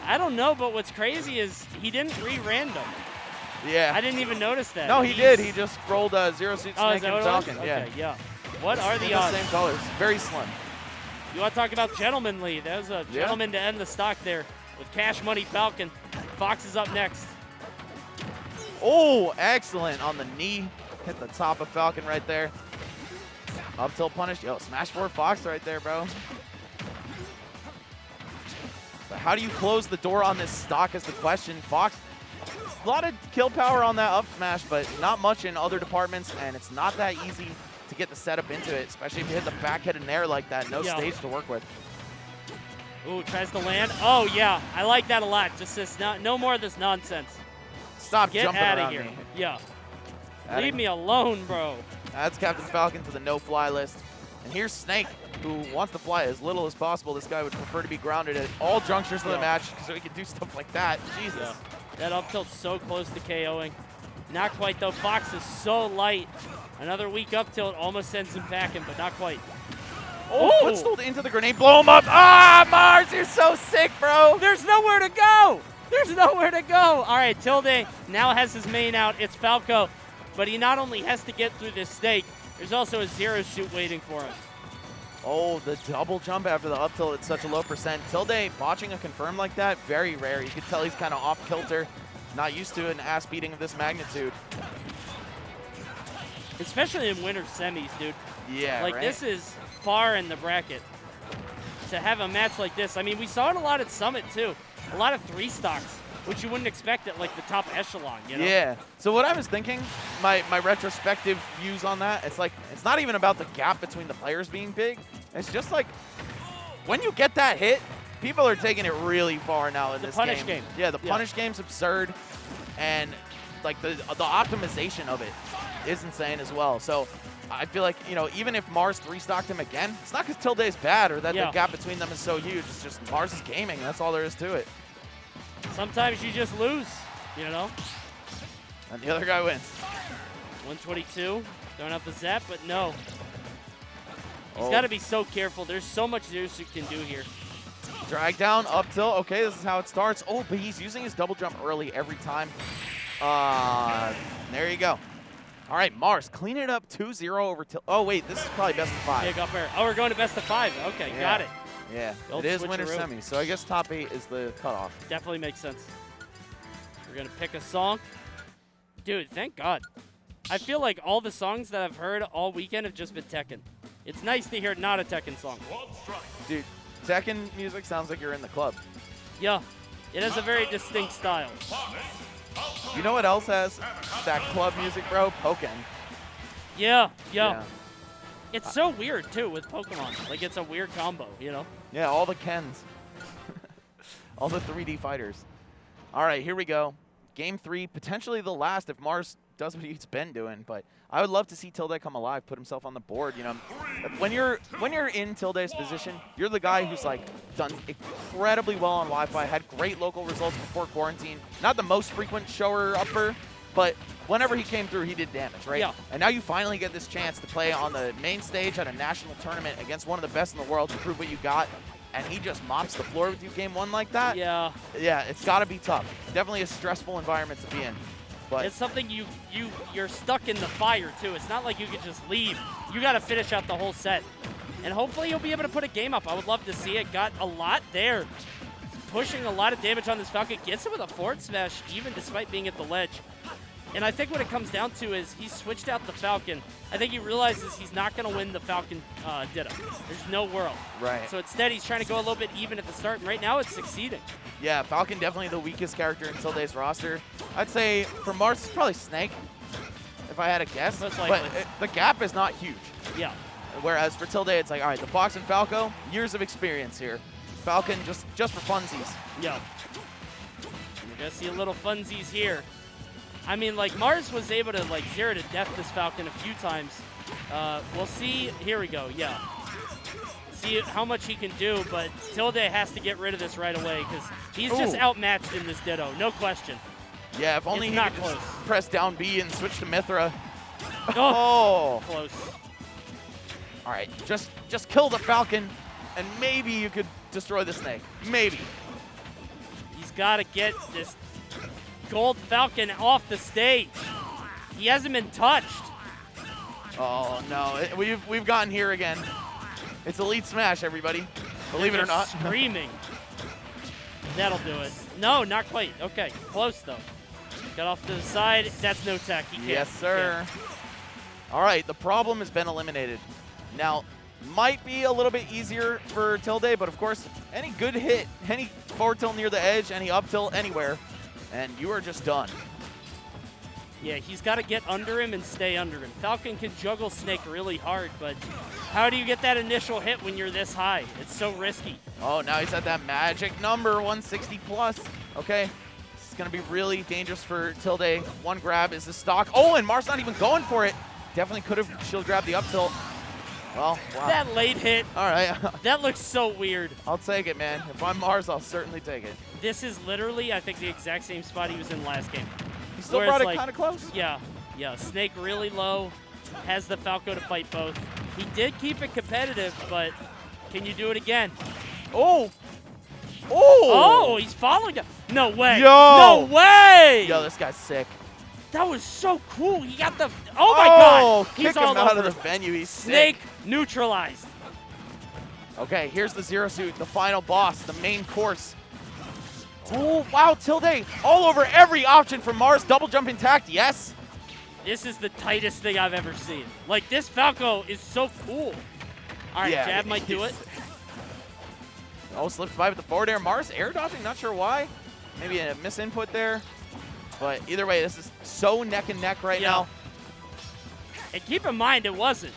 I don't know, but what's crazy is he didn't re-random. Yeah. I didn't even notice that. No, he did. He just rolled Zero Suit Oh, Snake is that and what it was? Falcon. Okay, yeah. What are the The odds? same colors. Very slim. You want to talk about gentlemanly? That was a gentleman to end the stock there with Cash Money Falcon. Fox is up next. Oh, excellent on the knee. Hit the top of Falcon right there. Up tilt punish. Yo, smash 4 Fox right there, bro. But how do you close the door on this stock is the question. Fox, a lot of kill power on that up smash, but not much in other departments, and it's not that easy to get the setup into it, especially if you hit the back head in there like that. No stage to work with. Ooh, tries to land. Oh, yeah. I like that a lot. Just this, no more of this nonsense. Stop Get jumping out around of here. me. Yeah. Leave me alone, bro. That's Captain Falcon to the no-fly list. And here's Snake, who wants to fly as little as possible. This guy would prefer to be grounded at all junctures of the match so he can do stuff like that. Jesus. Yeah. That up tilt's so close to KOing. Not quite, though. Fox is so light. Another weak up tilt almost sends him packing, but not quite. Oh, footstool into the grenade. Blow him up. Ah, Mars, you're so sick, bro. There's nowhere to go. There's nowhere to go. All right, Tilde now has his main out. It's Falco, but he not only has to get through this snake, there's also a zero suit waiting for him. Oh, the double jump after the up tilt at such a low percent. Tilde botching a confirm like that, very rare. You can tell he's kind of off kilter, not used to an ass beating of this magnitude. Especially in winter semis, dude. Yeah, like, right? This is far in the bracket. To have a match like this, I mean, we saw it a lot at Summit, too. A lot of 3 stocks, which you wouldn't expect at, like, the top echelon, you know? Yeah. So what I was thinking, my retrospective views on that, it's like, it's not even about the gap between the players being big. It's just like, when you get that hit, people are taking it really far now in this game. The punish game. Yeah, the punish game's absurd, and like the optimization of it is insane as well. So I feel like, you know, even if Mars 3-stocked him again, it's not because Tilde's bad or that the gap between them is so huge. It's just Mars is gaming. That's all there is to it. Sometimes you just lose, you know? And the other guy wins. 122, throwing out the zap, but no. He's got to be so careful. There's so much Zeus can do here. Drag down, up tilt. Okay, this is how it starts. Oh, but he's using his double jump early every time. There you go. All right, Mars, clean it up 2-0 over tilt. Oh, wait, this is probably best of 5. Big up air. Oh, we're going to best of 5. Okay, Yeah. got it. Yeah, Old it is winter switcheroo. semi, so I guess top 8 is the cutoff. Definitely makes sense. We're going to pick a song. Dude, thank God. I feel like all the songs that I've heard all weekend have just been Tekken. It's nice to hear not a Tekken song. Dude, Tekken music sounds like you're in the club. Yeah, it has a very distinct style. You know what else has that club music, bro? Pokken. Yeah. It's so weird, too, with Pokemon. Like, it's a weird combo, you know? Yeah, all the Kens. All the 3D fighters. All right, here we go. Game 3, potentially the last if Mars does what he's been doing, but I would love to see Tilde come alive, put himself on the board. You know, when you're in Tilde's position, you're the guy who's like done incredibly well on Wi-Fi, had great local results before quarantine. Not the most frequent shower upper, but whenever he came through, he did damage, right? Yeah. And now you finally get this chance to play on the main stage at a national tournament against one of the best in the world to prove what you got. And he just mops the floor with you game 1 like that. Yeah. Yeah, it's got to be tough. Definitely a stressful environment to be in. But It's something you're stuck in the fire, too. It's not like you can just leave. You got to finish out the whole set. And hopefully you'll be able to put a game up. I would love to see it. Got a lot there. Pushing a lot of damage on this Falcon. Gets it with a forward smash, even despite being at the ledge. And I think what it comes down to is he switched out the Falcon. I think he realizes he's not going to win the Falcon Ditto. There's no world. Right. So instead, he's trying to go a little bit even at the start. And right now, it's succeeding. yeah, Falcon definitely the weakest character in Tilde's roster. I'd say for Mars, it's probably Snake, if I had to guess. Most But likely. the gap is not huge. Yeah. Whereas for Tilde, it's like, all right, the Fox and Falco, years of experience here. Falcon just for funsies. Yeah. You're going to see a little funsies here. I mean, like, Mars was able to, like, 0 to death this Falcon a few times. We'll see. Here we go. Yeah. See how much he can do, but Tilde has to get rid of this right away because he's just outmatched in this Ditto. No question. Yeah, if only It's he not could close. just press down B and switch to Mithra. Oh, Oh. close. All right, just kill the Falcon, and maybe you could destroy the Snake. Maybe. He's got to get this gold Falcon off the stage. He hasn't been touched. Oh no, we've gotten here again. It's Elite Smash, everybody. Believe it or They're not. Screaming. That'll do it. No, not quite. Okay, close though. Got off to the side. That's no tech. He can't. Yes, sir. All right, the problem has been eliminated. Now, might be a little bit easier for Tilde, but of course, any good hit, any forward tilt near the edge, any up tilt anywhere, and you are just done. Yeah, he's got to get under him and stay under him. Falcon can juggle Snake really hard, but how do you get that initial hit when you're this high? It's so risky. Oh, now he's at that magic number, 160 plus. Okay, this is going to be really dangerous for Tilde. One grab is the stock. Oh, and Mars not even going for it. Definitely could have shield grabbed the up tilt. Well, wow. That late hit, All right, that looks so weird. I'll take it, man. If I'm Mars, I'll certainly take it. This is literally, I think, the exact same spot he was in last game. He still Where brought it's it like- kind of close. Yeah, Snake really low, has the Falco to fight both. He did keep it competitive, but can you do it again? Oh! Oh, he's following it. No way. Yo! No way! Yo, this guy's sick. That was so cool. He got the, oh my God. Kick He's him all out over. of the venue. He's Snake sick. neutralized. Okay, here's the Zero Suit, the final boss, the main course. Oh, wow, Tilde all over every option from Mars. Double jumping tact, yes. This is the tightest thing I've ever seen. Like, this Falco is so cool. All right, Yeah, jab might do it. Oh, slipped by with the forward air. Mars air dodging, not sure why. Maybe a misinput there. But either way, this is so neck and neck right now. And keep in mind, it wasn't.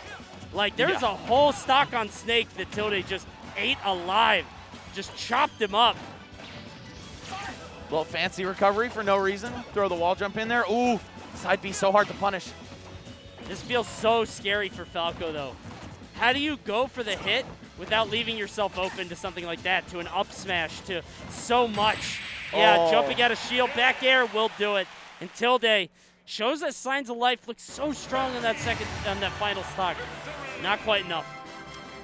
Like, there's a whole stock on Snake that Tilde just ate alive. Just chopped him up. Little fancy recovery for no reason. Throw the wall jump in there. Ooh, side B so hard to punish. This feels so scary for Falco, though. How do you go for the hit without leaving yourself open to something like that, to an up smash, to so much? Yeah, jumping out of shield, back air will do it. And Tilde shows us signs of life, looks so strong on that final stock. Not quite enough.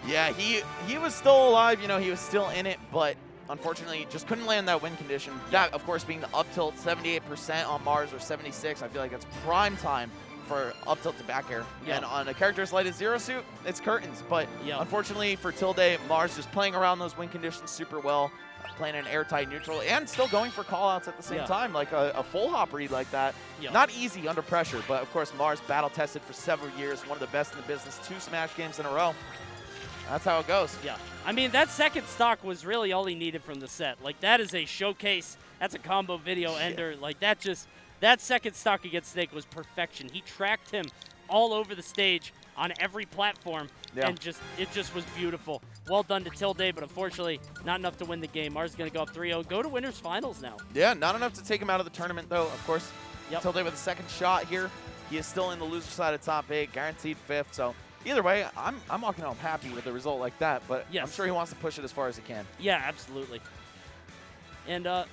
Yeah, he was still alive, you know, he was still in it, but unfortunately just couldn't land that win condition. That, of course, being the up tilt, 78% on Mars or 76, I feel like that's prime time for up tilt to back air. Yeah. And on a character as light as Zero Suit, it's curtains. But unfortunately for Tilde, Mars just playing around those win conditions super well, playing an airtight neutral, and still going for callouts at the same time, like a full hop read like that. Not easy under pressure, but of course Mars battle tested for several years, one of the best in the business, 2 Smash games in a row. That's how it goes. Yeah. I mean, that second stock was really all he needed from the set. Like, that is a showcase. That's a combo video ender. Like, that second stock against Snake was perfection. He tracked him all over the stage on every platform, and it just was beautiful. Well done to Tilde, but unfortunately, not enough to win the game. Mars is going to go up 3-0. Go to winners finals now. Yeah, not enough to take him out of the tournament, though. Of course, Tilde with a second shot here. He is still in the loser side of top 8, guaranteed 5th. So either way, I'm walking home happy with a result like that, but I'm sure he wants to push it as far as he can. Yeah, absolutely. And, all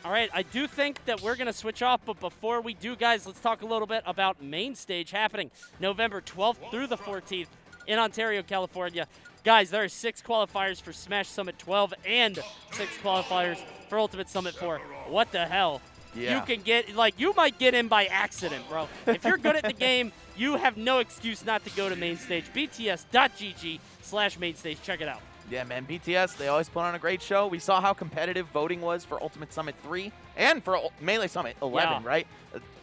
right, I do think that we're going to switch off, but before we do, guys, let's talk a little bit about Main Stage happening November 12th through the 14th in Ontario, California. Guys, there are 6 qualifiers for Smash Summit 12 and 6 qualifiers for Ultimate Summit 4. What the hell? Yeah. You can get, like, you might get in by accident, bro. If you're good at the game, you have no excuse not to go to Main Stage. bts.gg/mainstage. Check it out. Yeah, man, BTS, they always put on a great show. We saw how competitive voting was for Ultimate Summit 3 and for Melee Summit 11, right?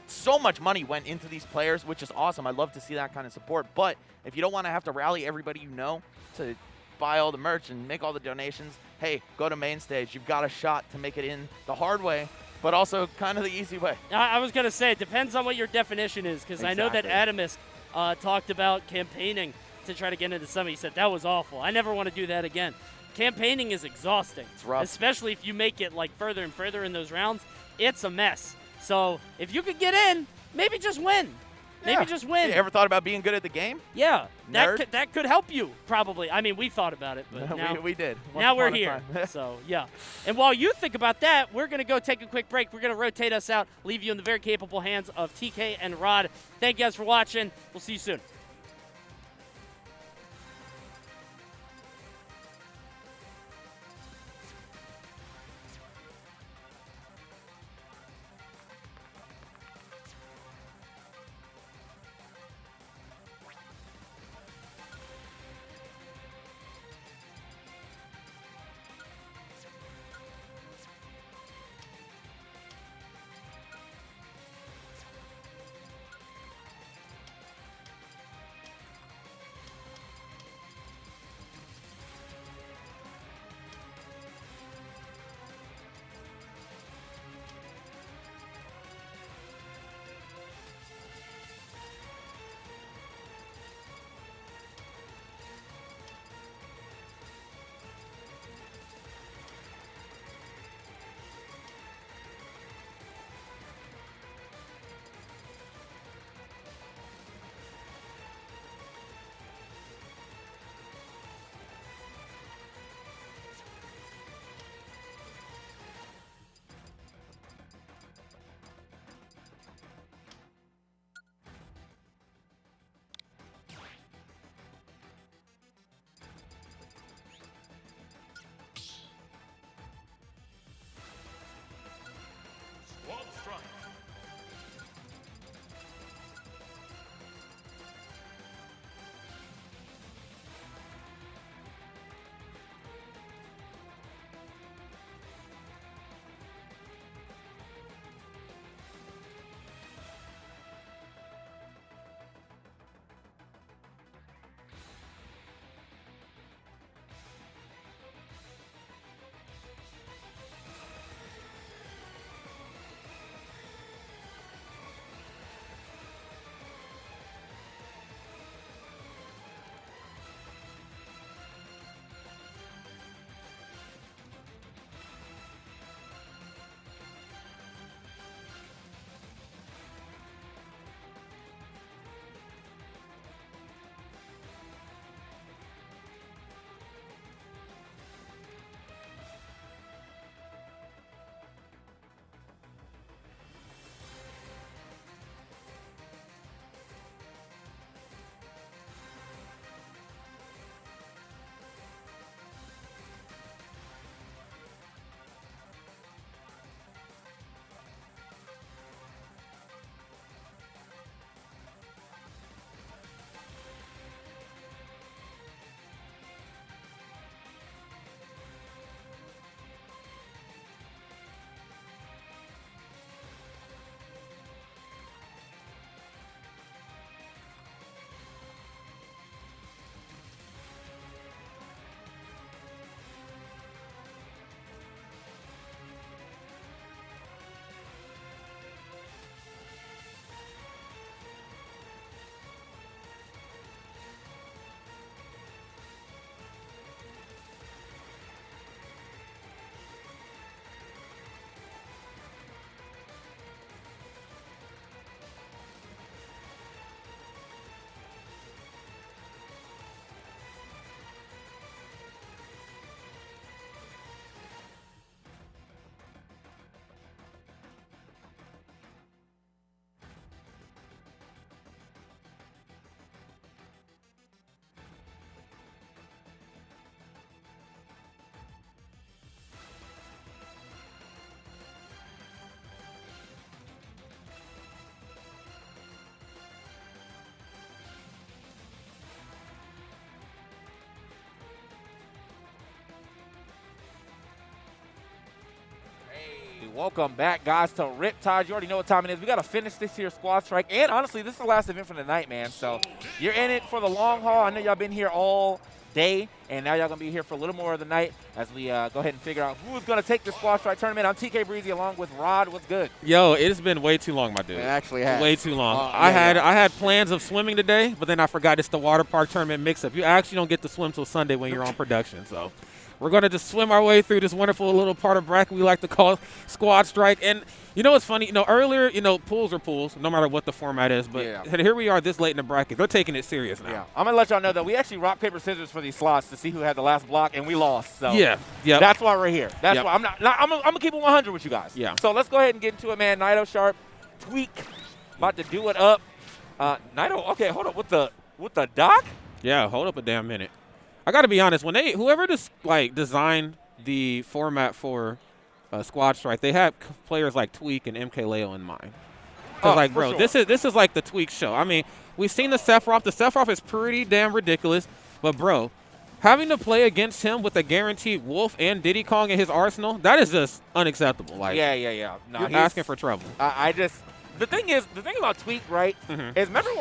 So much money went into these players, which is awesome. I love to see that kind of support. But if you don't want to have to rally everybody you know to buy all the merch and make all the donations, hey, go to Main Stage. You've got a shot to make it in the hard way, but also kind of the easy way. I was going to say, it depends on what your definition is, because I know that Adamus talked about campaigning to try to get into Summit. He said, that was awful. I never want to do that again. Campaigning is exhausting. It's rough. Especially if you make it like further and further in those rounds. It's a mess. So if you could get in, maybe just win. Maybe just win. You ever thought about being good at the game? Yeah. That could help you, probably. I mean, we thought about it, but now we did. Now we're here. So, yeah. And while you think about that, we're going to go take a quick break. We're going to rotate us out, leave you in the very capable hands of TK and Rod. Thank you guys for watching. We'll see you soon. welcome back, guys, to Riptide. You already know what time it is. We got to finish this here squad strike. And honestly, this is the last event for the night, man. So you're in it for the long haul. I know y'all been here all day, and now y'all going to be here for a little more of the night as we go ahead and figure out who's going to take this squad strike tournament. I'm TK Breezy along with Rod. What's good? Yo, it has been way too long, my dude. It actually has. Way too long. I had plans of swimming today, but then I forgot it's the water park tournament mix-up. You actually don't get to swim till Sunday when you're on production, so we're going to just swim our way through this wonderful little part of bracket we like to call squad strike. And you know what's funny? You know, earlier, pools are pools, no matter what the format is. But here we are this late in the bracket. They're taking it serious now. Yeah. I'm going to let y'all know that we actually rock, paper, scissors for these slots to see who had the last block, and we lost. So yeah. That's why we're here. That's why I'm going to keep it 100 with you guys. Yeah. So let's go ahead and get into it, man. Naito Sharp, Tweak, about to do it up. Naito, okay, hold up. With the dock? Yeah, hold up a damn minute. I got to be honest, when whoever designed the format for Squad Strike, they had players like Tweak and MK Leo in mind. Because, bro, sure. this is like the Tweak show. I mean, we've seen the Sephiroth. The Sephiroth is pretty damn ridiculous. But, bro, having to play against him with a guaranteed Wolf and Diddy Kong in his arsenal, that is just unexacceptable. Like, yeah. No, you're asking for trouble. The thing about Tweak, right, is remember,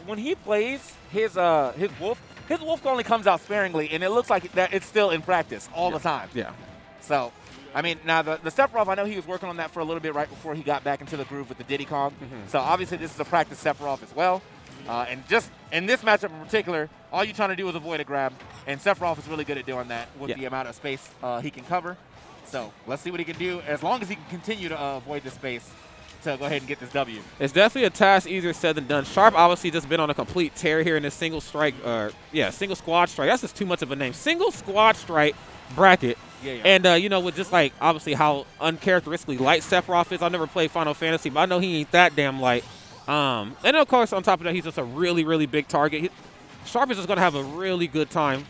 when he plays his Wolf, his Wolf only comes out sparingly, and it looks like that it's still in practice all the time. Yeah. So, I mean, now the Sephiroth, I know he was working on that for a little bit right before he got back into the groove with the Diddy Kong. So, obviously, this is a practice Sephiroth as well. And just in this matchup in particular, all you're trying to do is avoid a grab, and Sephiroth is really good at doing that with the amount of space he can cover. So, let's see what he can do as long as he can continue to avoid the space to go ahead and get this W. It's definitely a task easier said than done. Sharp obviously just been on a complete tear here in this single squad strike. That's just too much of a name. Single squad strike bracket. Yeah. And, with just obviously how uncharacteristically light Sephiroth is. I've never played Final Fantasy, but I know he ain't that damn light. And of course, on top of that, he's just a really, really big target. Sharp is just going to have a really good time.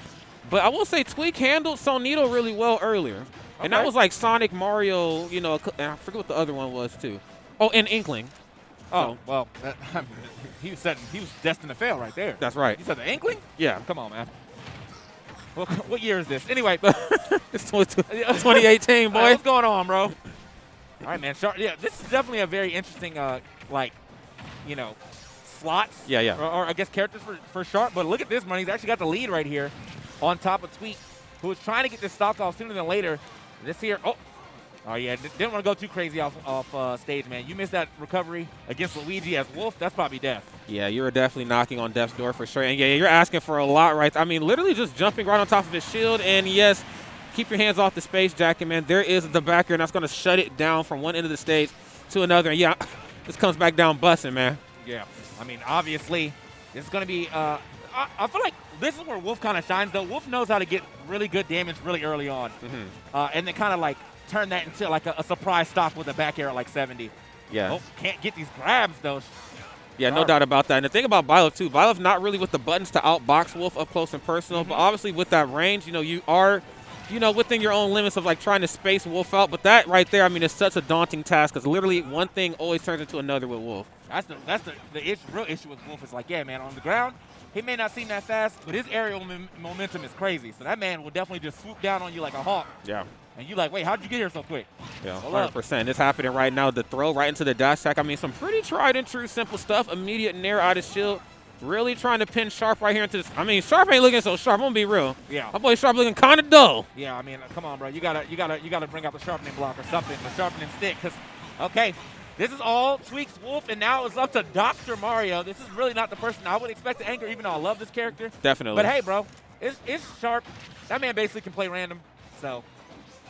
But I will say Tweak handled Sonito really well earlier. And that was like Sonic, Mario, and I forget what the other one was too. Oh, and Inkling. Oh, well, he was destined to fail right there. That's right. You said the Inkling? Yeah. Come on, man. Well, what year is this? Anyway. It's 2018, boy. What's going on, bro? All right, man. Yeah, this is definitely a very interesting, slots. Yeah. Or I guess characters for Sharp. But look at this, man. He's actually got the lead right here on top of Tweak, who was trying to get this stock off sooner than later. This here, oh, yeah, didn't want to go too crazy off stage, man. You missed that recovery against Luigi as Wolf. That's probably death. Yeah, you were definitely knocking on death's door for sure. And, yeah, you're asking for a lot, right? I mean, literally just jumping right on top of his shield. And, yes, keep your hands off the space jacket, man. There is the backer, and that's going to shut it down from one end of the stage to another. And, yeah, this comes back down busting, man. Yeah. I mean, obviously, this is going to be I feel like this is where Wolf kind of shines, though. Wolf knows how to get really good damage really early on. And then kind of, turn that into a surprise stock with a back air at 70. Yeah. Can't get these grabs, though. Yeah, no doubt about that. And the thing about Bylov, too, Bylov not really with the buttons to outbox Wolf up close and personal, but obviously with that range, you are, within your own limits of, trying to space Wolf out. But that right there, I mean, is such a daunting task because literally one thing always turns into another with Wolf. That's the real issue with Wolf is man, on the ground, he may not seem that fast, but his aerial momentum is crazy. So that man will definitely just swoop down on you like a hawk. Yeah. And you wait, how'd you get here so quick? Yeah, 100%. It's happening right now. The throw right into the dash attack. I mean, some pretty tried and true simple stuff. Immediate nair out of shield. Really trying to pin Sharp right here into this. I mean, Sharp ain't looking so sharp. I'm gonna be real. Yeah. My boy Sharp looking kind of dull. Yeah, I mean, come on, bro. You gotta bring out the sharpening block or something, the sharpening stick. Okay, this is all Tweak's Wolf, and now it's up to Dr. Mario. This is really not the person I would expect to anchor, even though I love this character. Definitely. But hey, bro, it's Sharp. That man basically can play random. So.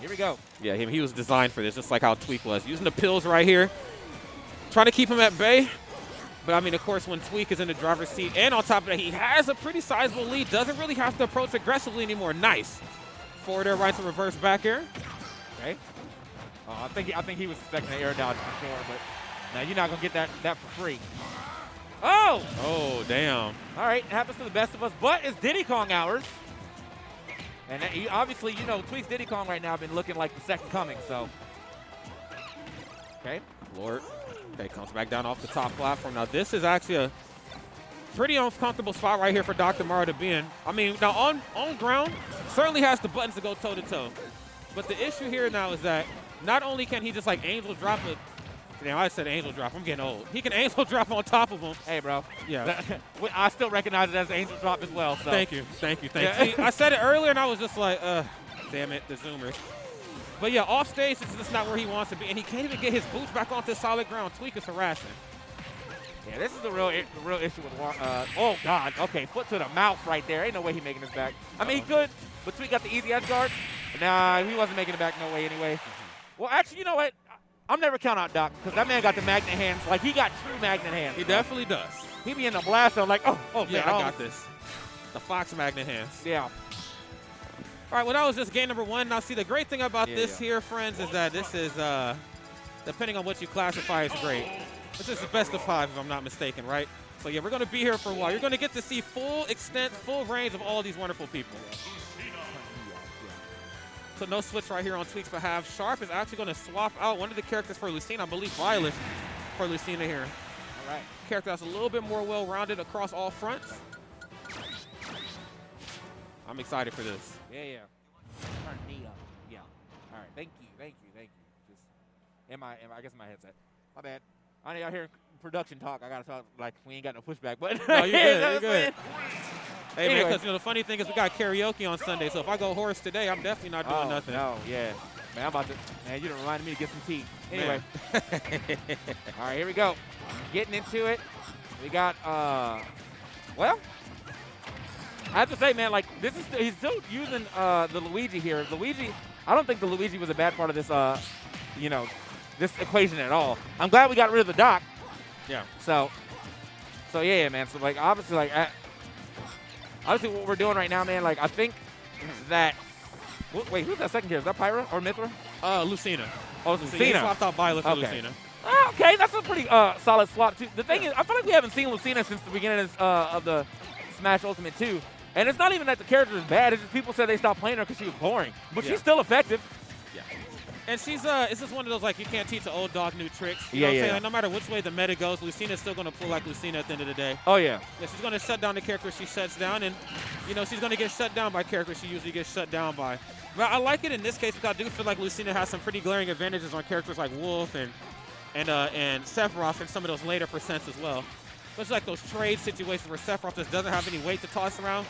Here we go. Yeah, he was designed for this, just like how Tweak was. Using the pills right here, trying to keep him at bay. But, I mean, of course, when Tweak is in the driver's seat, and on top of that, he has a pretty sizable lead. Doesn't really have to approach aggressively anymore. Nice. Forward air, right to reverse back air. Okay. I think he was expecting an air dodge for sure, but now you're not going to get that for free. Oh! Oh, damn. All right, it happens to the best of us, but it's Diddy Kong hours. And obviously, Tweak's Diddy Kong right now been looking like the second coming, so. Okay. Lord. Okay, comes back down off the top platform. Now, this is actually a pretty uncomfortable spot right here for Dr. Mario to be in. I mean, now on ground, certainly has the buttons to go toe-to-toe. But the issue here now is that not only can he just like angel drop it. Damn, I said angel drop. I'm getting old. He can angel drop on top of him. Hey, bro. Yeah. I still recognize it as an angel drop as well. So. Thank you. See, I said it earlier, and I was just like, damn it, the zoomers. But yeah, off stage, it's just not where he wants to be, and he can't even get his boots back onto solid ground. Tweak is harassing. Yeah, this is the real issue with oh, God. Okay, foot to the mouth right there. Ain't no way he making this back. I mean, he could, but Tweak got the easy edge guard. Nah, he wasn't making it back no way anyway. Well, actually, you know what? I'm never count out Doc, because that man got the magnet hands. Like, he got true magnet hands. He definitely does. He be in the blast, I'm like, oh, yeah, man, I got this. The Fox magnet hands. Yeah. All right, well, that was just game number 1. Now, see, the great thing about this here, friends, is that this is, depending on what you classify as great, this is the best of 5, if I'm not mistaken, right? So, yeah, we're going to be here for a while. You're going to get to see full extent, full range of all these wonderful people. So no switch right here on Tweaks behalf. Sharp is actually going to swap out one of the characters for Lucina. I believe Violet for Lucina here. All right. Character that's a little bit more well-rounded across all fronts. I'm excited for this. Yeah. Turn me up. Yeah. All right. Thank you. Just I guess my headset. My bad. I know y'all hear production talk. I gotta talk like we ain't got no pushback. But no, you're good. Hey, anyway. man, because the funny thing is we got karaoke on Sunday, so if I go hoarse today, I'm definitely not doing nothing. No, yeah. Man, you done reminded me to get some tea. Anyway. All right, here we go. Getting into it. We got, well, I have to say, man, like, he's still using the Luigi here. I don't think the Luigi was a bad part of this, this equation at all. I'm glad we got rid of the Doc. Yeah. So yeah, man. So, like, obviously, like, obviously, what we're doing right now, man, like, I think that – wait, who's that second tier? Is that Pyra or Mithra? Lucina. Oh, Lucina. He swapped out Violet for Lucina. Okay, that's a pretty solid swap, too. The thing is, I feel like we haven't seen Lucina since the beginning of the Smash Ultimate 2. And it's not even that the character is bad. It's just people said they stopped playing her because she was boring. But she's still effective. Yeah. And she's it's just one of those, like, you can't teach an old dog new tricks. You know what I'm saying? Like, no matter which way the meta goes, Lucina's still going to pull like Lucina at the end of the day. Oh, yeah. Yeah, she's going to shut down the character she shuts down, and, she's going to get shut down by characters she usually gets shut down by. But I like it in this case because I do feel like Lucina has some pretty glaring advantages on characters like Wolf and Sephiroth and some of those later percents as well. But it's like those trade situations where Sephiroth just doesn't have any weight to toss around.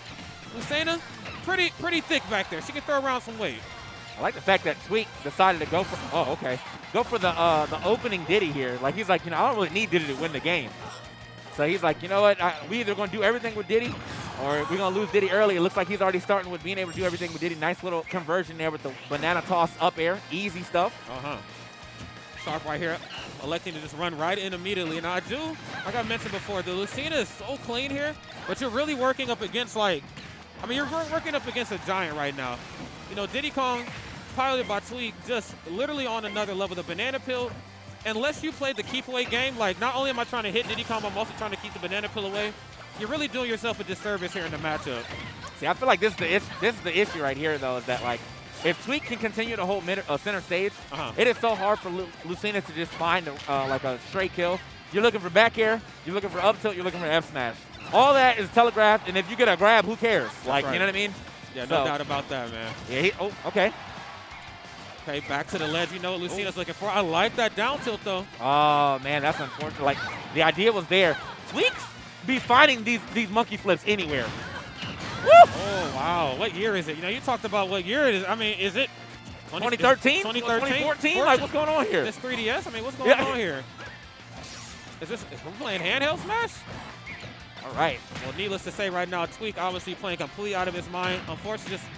Lucina, pretty thick back there. She can throw around some weight. I like the fact that Tweak decided to go for the opening Diddy here. Like, he's like, I don't really need Diddy to win the game. So he's like, you know what? We either going to do everything with Diddy or we're going to lose Diddy early. It looks like he's already starting with being able to do everything with Diddy. Nice little conversion there with the banana toss up air. Easy stuff. Sharp right here, electing to just run right in immediately. And like I mentioned before, the Lucina is so clean here, but you're really working up against, you're working up against a giant right now. Diddy Kong, piloted by Tweak, just literally on another level. The banana peel, unless you played the keep away game, like, not only am I trying to hit Diddy Kong, I'm also trying to keep the banana peel away. You're really doing yourself a disservice here in the matchup. See, I feel like this is the issue right here, though, is that, like, if Tweak can continue to hold center stage, it is so hard for Lucina to just find like a straight kill. You're looking for back air, you're looking for up tilt, you're looking for F smash. All that is telegraphed, and if you get a grab, who cares? Like, you know what I mean? Yeah, no doubt about that, man. Yeah. Okay. Okay, back to the ledge. You know what Lucina's looking for. I like that down tilt, though. Oh, man, that's unfortunate. Like, the idea was there. Tweaks be finding these monkey flips anywhere. Woo! Oh, wow. What year is it? You talked about what year it is. I mean, is it 2013? 2014? Like, what's going on here? This 3DS? I mean, what's going on here? Is we playing handheld Smash? All right. Well, needless to say right now, Tweak obviously playing completely out of his mind. Unfortunately, just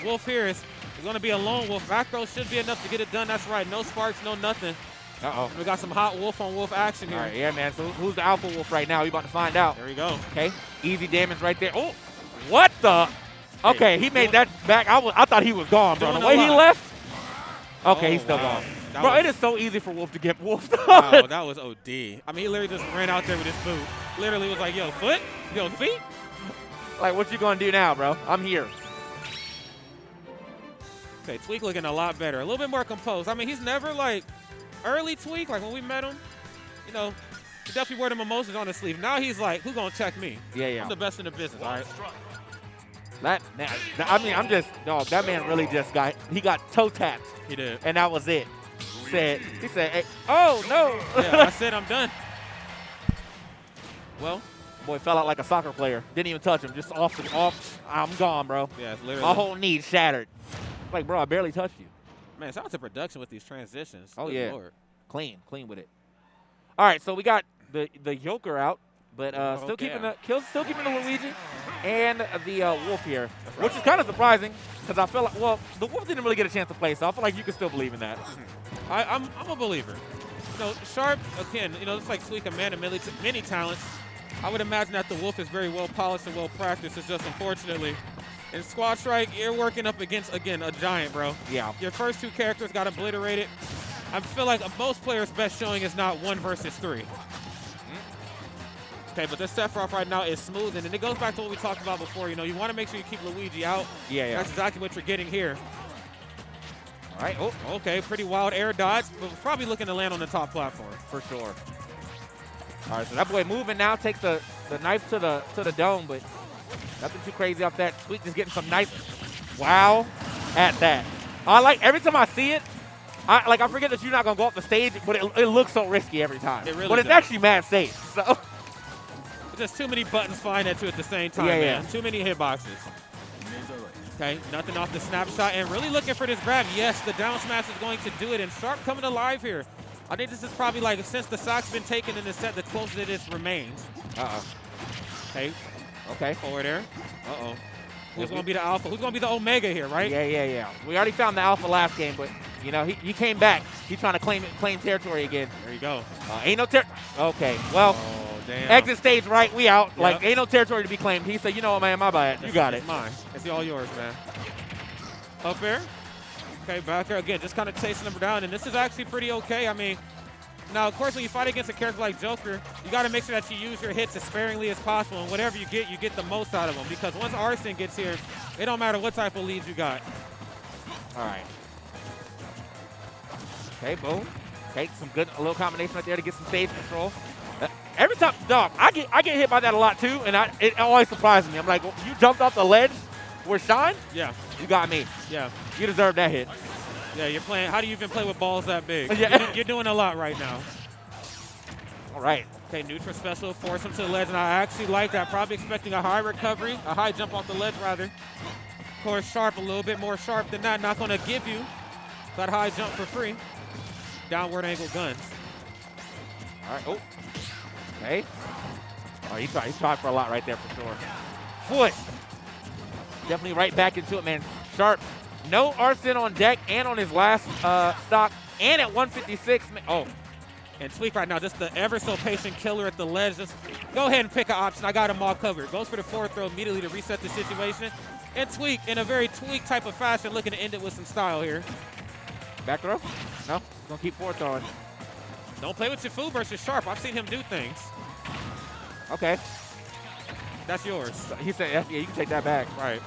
Wolf here is going to be a lone Wolf. Back throw should be enough to get it done. That's right. No sparks, no nothing. Uh-oh. We got some hot Wolf on Wolf action here. All right, yeah, man. So who's the alpha Wolf right now? We about to find out. There we go. Okay. Easy damage right there. Oh, what the? Okay, he made that back. I thought he was gone, bro. The way he left. Okay, he's still gone. Bro, it is so easy for Wolf to get Wolf. Wow, that was OD. I mean, he literally just ran out there with his boot. Literally was like, yo, foot? Yo, feet? Like, what you going to do now, bro? I'm here. Okay, Tweak looking a lot better. A little bit more composed. I mean, he's never, like, early Tweak, like when we met him, he definitely wore the mimosas on his sleeve. Now he's like, who going to check me? Yeah. I'm the best in the business, all right? That man, that man really just got toe tapped. He did. And that was it. said, hey, oh, no. Yeah, I said I'm done. Well, Boy fell out like a soccer player. Didn't even touch him. Just off. I'm gone, bro. yeah, it's literally. My whole knee shattered. Like, bro, I barely touched you. Man, shout out to production with these transitions. Oh, Good yeah. Lord. Clean with it. All right, so we got the Joker out, but still keeping the Luigi and the Wolf here, which is kind of surprising because I feel like, well, the Wolf didn't really get a chance to play, so I feel like you can still believe in that. I'm a believer. Sharp, again, it's like Tweak, a man of many talents. I would imagine that the Wolf is very well polished and well practiced. It's just unfortunately, in Squad Strike, you're working up against, again, a giant, bro. Yeah. Your first two characters got obliterated. I feel like most players' best showing is not 1 versus 3. Okay, but this Sephiroth right now is smooth, and it goes back to what we talked about before. You want to make sure you keep Luigi out. Yeah. That's exactly what you're getting here. All right. Oh, Okay, pretty wild air dodge, but probably looking to land on the top platform. for sure. All right, so that boy moving now, takes the knife to the dome, but nothing too crazy off that. Tweak just getting some nice wow at that. I like every time I see it. I forget that you're not gonna go off the stage, but it looks so risky every time. It really but it's does. actually mad safe. So Just too many buttons flying at you at the same time, Yeah, man. yeah. Too many hitboxes. Okay, nothing off the snapshot, and really looking for this grab. Yes, the down smash is going to do it, and Sharp coming alive here. I think this is probably like, since the stock's been taken in the set, the closer it is remains. Okay, okay. forward air. Who's going to be the alpha? Who's going to be the omega here, right? Yeah. We already found the alpha last game, but he came back. He's trying to claim territory again. There you go. Ain't no Okay, well, Oh, damn. exit stage right. We out. Yep. Like ain't no territory to be claimed. He said, you know what, man, my bad. You got it. It's mine. It's all yours, man. Up air. Okay, back there again, just kind of chasing them down, and this is actually pretty okay. I mean, now, of course, when you fight against a character like Joker, you got to make sure that you use your hits as sparingly as possible, and whatever you get the most out of them, because once Arsene gets here, it don't matter what type of leads you got. All right. Okay, boom. Okay, some good little combination right there to get some stage control. Every time, dog, I get hit by that a lot too, and it always surprises me. I'm like, well, you jumped off the ledge with Shine? Yeah, You got me. yeah. You deserve that hit. Yeah, you're playing. How do you even play with balls that big? Yeah. You're doing a lot right now. All right. Okay, neutral special, force him to the ledge, and I actually like that. Probably expecting a high recovery, a high jump off the ledge, rather. Of course, Sharp, a little bit more sharp than that. Not going to give you that high jump for free. Downward angle guns. All right. Oh. Okay. Oh, he tried for a lot right there for sure. Foot. Definitely right back into it, man. Sharp. No Arsene on deck and on his last stock. And at 156. Oh. And Tweak right now, just the ever so patient killer at the ledge. Just go ahead and pick an option. I got him all covered. Goes for the forward throw immediately to reset the situation. And Tweak, in a very Tweak type of fashion, looking to end it with some style here. Back throw? No. Gonna keep forward throwing. Don't play with your food versus Sharp. I've seen him do things. Okay. That's yours. He said, yeah, you can take that back. Right.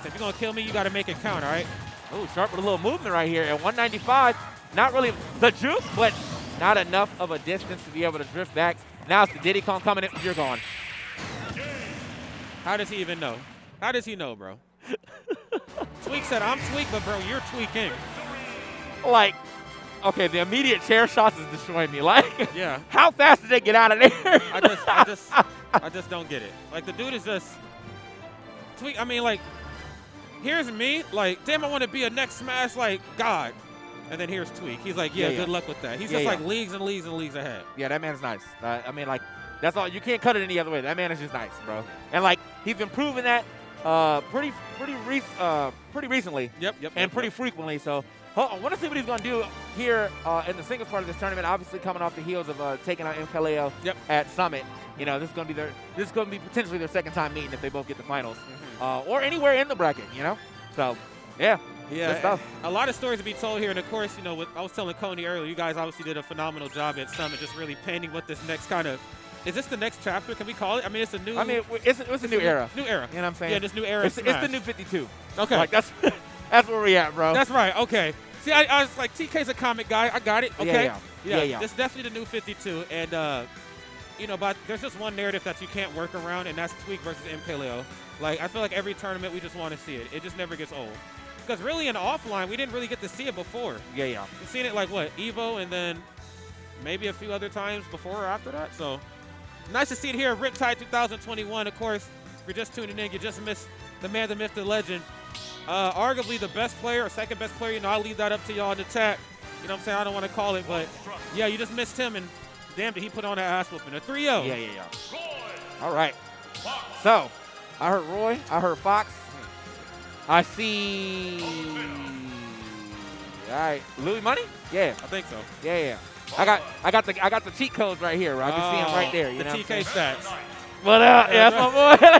If you're going to kill me, you got to make it count, all right? Oh, Sharp with a little movement right here at 195. Not really the juke, but not enough of a distance to be able to drift back. Now it's the Diddy Kong coming in. You're gone. How does he even know? How does he know, bro? Tweak said, I'm Tweak, but, bro, you're tweaking. Like, okay, the immediate chair shots is destroying me. Like, Yeah. how fast did they get out of there? I just don't get it. Like, the dude is just Tweak. I mean, like, here's me. Like, damn, I want to be a next Smash, like, God. And then here's Tweak. He's like, yeah, good luck with that. He's just like leagues and leagues and leagues ahead. Yeah, that man's nice. I mean, like, that's all. You can't cut it any other way. That man is just nice, bro. And, like, he's been proving that pretty recently. Yep. And pretty frequently. So I want to see what he's going to do here in the singles part of this tournament. Obviously, coming off the heels of taking out MKLeo at Summit. You know, this is going to be potentially their second time meeting if they both get the finals, or anywhere in the bracket. You know, so yeah. Good stuff. A lot of stories to be told here, and of course, you know, I was telling Coney earlier, you guys obviously did a phenomenal job at Summit, just really painting what this next kind of. Is this the next chapter? Can we call it? I mean, it's a new. I mean, it's a new era. New era. You know what I'm saying? Yeah, this new era. It's the new 52. Okay. Like that's where we at, bro. That's right. Okay. See, I was like, TK's a comic guy. I got it. Okay. Yeah. This is definitely the new 52, and you know, but there's just one narrative that you can't work around, and that's Tweak versus MKLeo. Like, I feel like every tournament we just want to see it. It just never gets old. Because really in offline, we didn't really get to see it before. Yeah. We've seen it like, what, Evo, and then maybe a few other times before or after that. So nice to see it here at Riptide 2021. Of course, if you're just tuning in, you just missed the man, the myth, the legend. Arguably the best player or second best player. You know, I'll leave that up to y'all in the chat. You know what I'm saying? I don't want to call it, but yeah, you just missed him, and damn, did he put on that ass whooping. A 3-0. Yeah. All right. So, I heard Roy. I heard Fox. I see. All right, Louis Money. Yeah, I think so. Yeah. I got the cheat codes right here. I can see him right there. You know the TK stats. But yeah, that's my boy.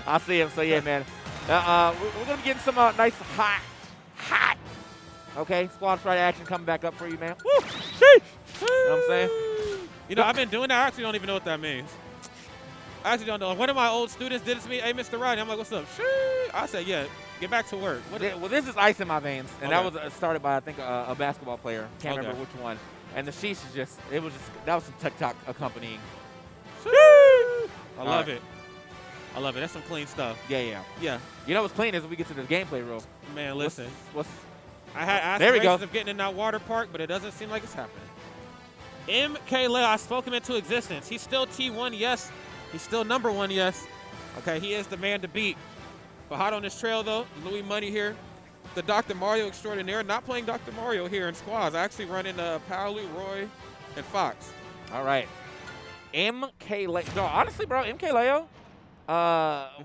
I see him. So yeah, man. We're gonna be getting some nice hot. Okay, squad strike action coming back up for you, man. Woo! Sheesh. You know what I'm saying? You know, I've been doing that. I actually don't even know what that means. I actually don't know. One of my old students did it to me. Hey, Mr. Rodney. I'm like, what's up? I said, yeah, get back to work. Well, this is ice in my veins, and that was started by, I think, a basketball player. Can't remember which one. And the sheesh is just, that was some TikTok accompanying. I love it. I love it. That's some clean stuff. Yeah. You know what's clean is when we get to the gameplay, bro. Man, listen. I had aspirations of getting in that water park, but it doesn't seem like it's happening. MK Leo, I spoke him into existence. He's still T1, yes. He's still #1, yes. Okay, he is the man to beat. But hot on this trail, though, Louis Money here. The Dr. Mario extraordinaire. Not playing Dr. Mario here in squads. I actually run into Paolo, Roy, and Fox. All right. MK Leo. No, honestly, bro, MK Leo,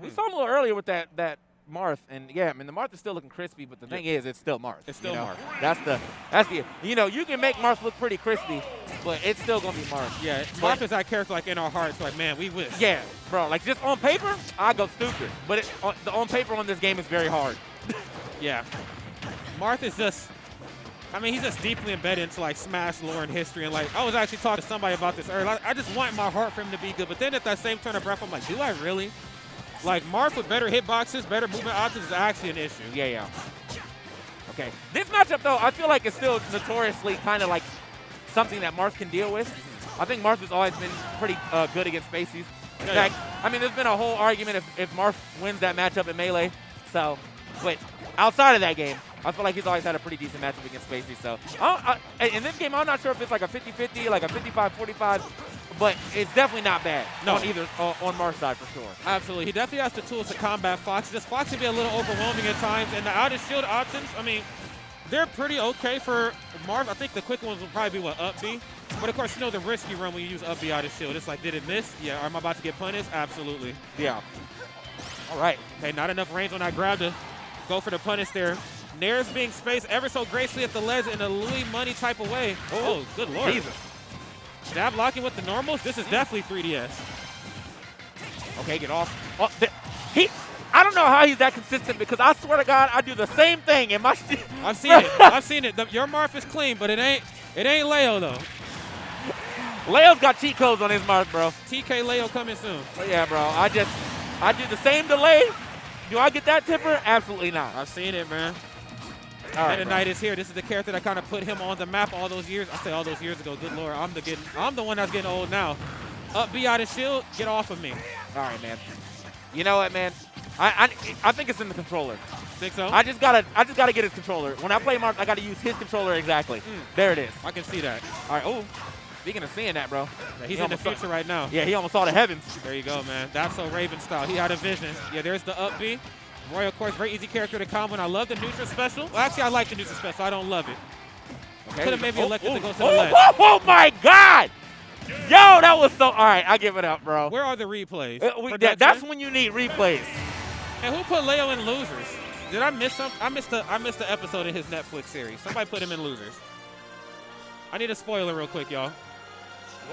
we saw him a little earlier with that Marth, and yeah, I mean the Marth is still looking crispy, but the thing is, it's still Marth. It's still Marth. That's the you can make Marth look pretty crispy, but it's still gonna be Marth. Yeah, Marth is that character like in our hearts, like man, we wish. Yeah, bro, like just on paper, I go stupid, but on paper on this game is very hard. Yeah, Marth is just. I mean, he's just deeply embedded into like Smash lore and history, and like I was actually talking to somebody about this earlier. I just want my heart for him to be good, but then at that same turn of breath, I'm like, do I really? Like, Marth with better hitboxes, better movement options is actually an issue. Yeah. Okay. This matchup, though, I feel like it's still notoriously kind of like something that Marth can deal with. I think Marth has always been pretty good against Spaceys. In fact, I mean, there's been a whole argument if Marth wins that matchup in Melee. So, but outside of that game, I feel like he's always had a pretty decent matchup against Spacey. So, in this game, I'm not sure if it's like a 50-50, like a 55-45. But it's definitely not bad on Marth's side for sure. Absolutely. He definitely has the tools to combat Fox. Just Fox can be a little overwhelming at times. And the out-of-shield options, I mean, they're pretty okay for Marth. I think the quick ones will probably be, up B. But, of course, you know the risk you run when you use up B out-of-shield. It's like, did it miss? Yeah. Am I about to get punished? Absolutely. Yeah. All right. Okay, not enough range on that grab to go for the punish there. Nair's being spaced ever so gracefully at the ledge in a Louis Money type of way. Oh, good Lord. Jesus. Jab blocking with the normals. This is definitely 3DS. Okay, get off. Oh, I don't know how he's that consistent because I swear to God, I do the same thing in my. I've seen it. I've seen it. Your Marth is clean, but it ain't Leo though. Leo's got cheat codes on his Marth, bro. TK Leo coming soon. But yeah, bro. I do the same delay. Do I get that tipper? Absolutely not. I've seen it, man. All right, Meta Knight is here. This is the character that kind of put him on the map all those years. I say all those years ago. Good Lord, I'm the one that's getting old now. Up B out of shield. Get off of me. All right, man. You know what, man? I think it's in the controller. Think so? I just gotta get his controller. When I play Marth, I gotta use his controller exactly. There it is. I can see that. All right. Oh, speaking of seeing that, bro. Yeah, he's in the future right now. Yeah, he almost saw the heavens. There you go, man. That's so Raven style. He had a vision. Yeah, there's the up B. Roy, of course, very easy character to combo, and I love the neutral special. Well, actually, I like the neutral special. I don't love it. Okay. Could have maybe elected to go to the left. Oh, my God! Yo, that was so. All right, I give it up, bro. Where are the replays? That's when you need replays. And who put Leo in losers? Did I miss something? I missed the episode in his Netflix series. Somebody put him in losers. I need a spoiler real quick, y'all.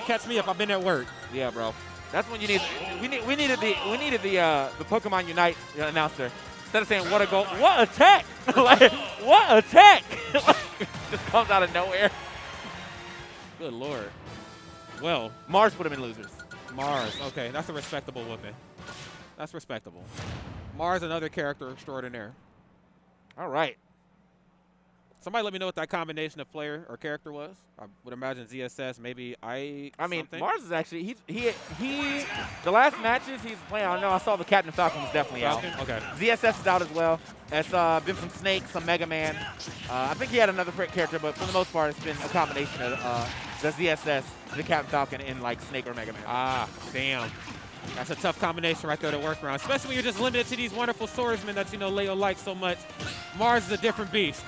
Catch me up. I've been at work. Yeah, bro. That's when you need. We needed the Pokemon Unite announcer. Instead of saying what a goal, what attack, like what attack, just comes out of nowhere. Good Lord. Well, Mars put him in losers. Mars. Okay, that's a respectable whooping. That's respectable. Mars, another character extraordinaire. All right. Somebody let me know what that combination of player or character was. I would imagine ZSS, maybe I mean, something. Mars is actually he the last matches he's playing. I don't know. I saw the Captain Falcon was definitely out. Okay. ZSS is out as well. It's been some Snake, some Mega Man. I think he had another character, but for the most part, it's been a combination of the ZSS, the Captain Falcon, and like Snake or Mega Man. Ah, damn. That's a tough combination right there to work around, especially when you're just limited to these wonderful swordsmen that Leo likes so much. Mars is a different beast.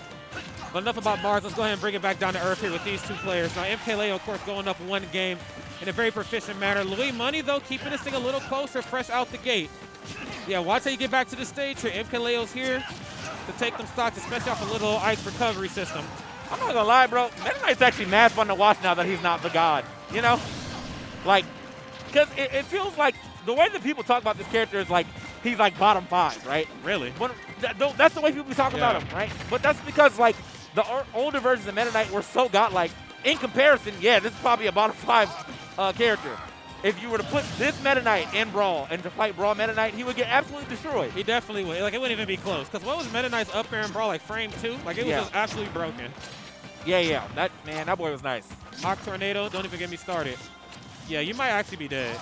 But enough about Mars. Let's go ahead and bring it back down to earth here with these two players. Now, MK Leo, of course, going up one game in a very proficient manner. Louis Money, though, keeping this thing a little closer, fresh out the gate. Yeah, watch how you get back to the stage here. MK Leo's here to take them stocks, especially off a little ice recovery system. I'm not gonna lie, bro. Meta Knight's actually mad fun to watch now that he's not the god. You know, like, because it feels like the way that people talk about this character is like he's like bottom 5, right? Really? But that's the way people be talking about him, right? But that's because like the older versions of Meta Knight were so godlike. In comparison, yeah, this is probably a bottom 5 character. If you were to put this Meta Knight in Brawl and to fight Brawl Meta Knight, he would get absolutely destroyed. He definitely would. Like, it wouldn't even be close. Because what was Meta Knight's up air in Brawl, like frame 2? Like, it was just absolutely broken. Yeah. That boy was nice. Hawk Tornado, don't even get me started. Yeah, you might actually be dead.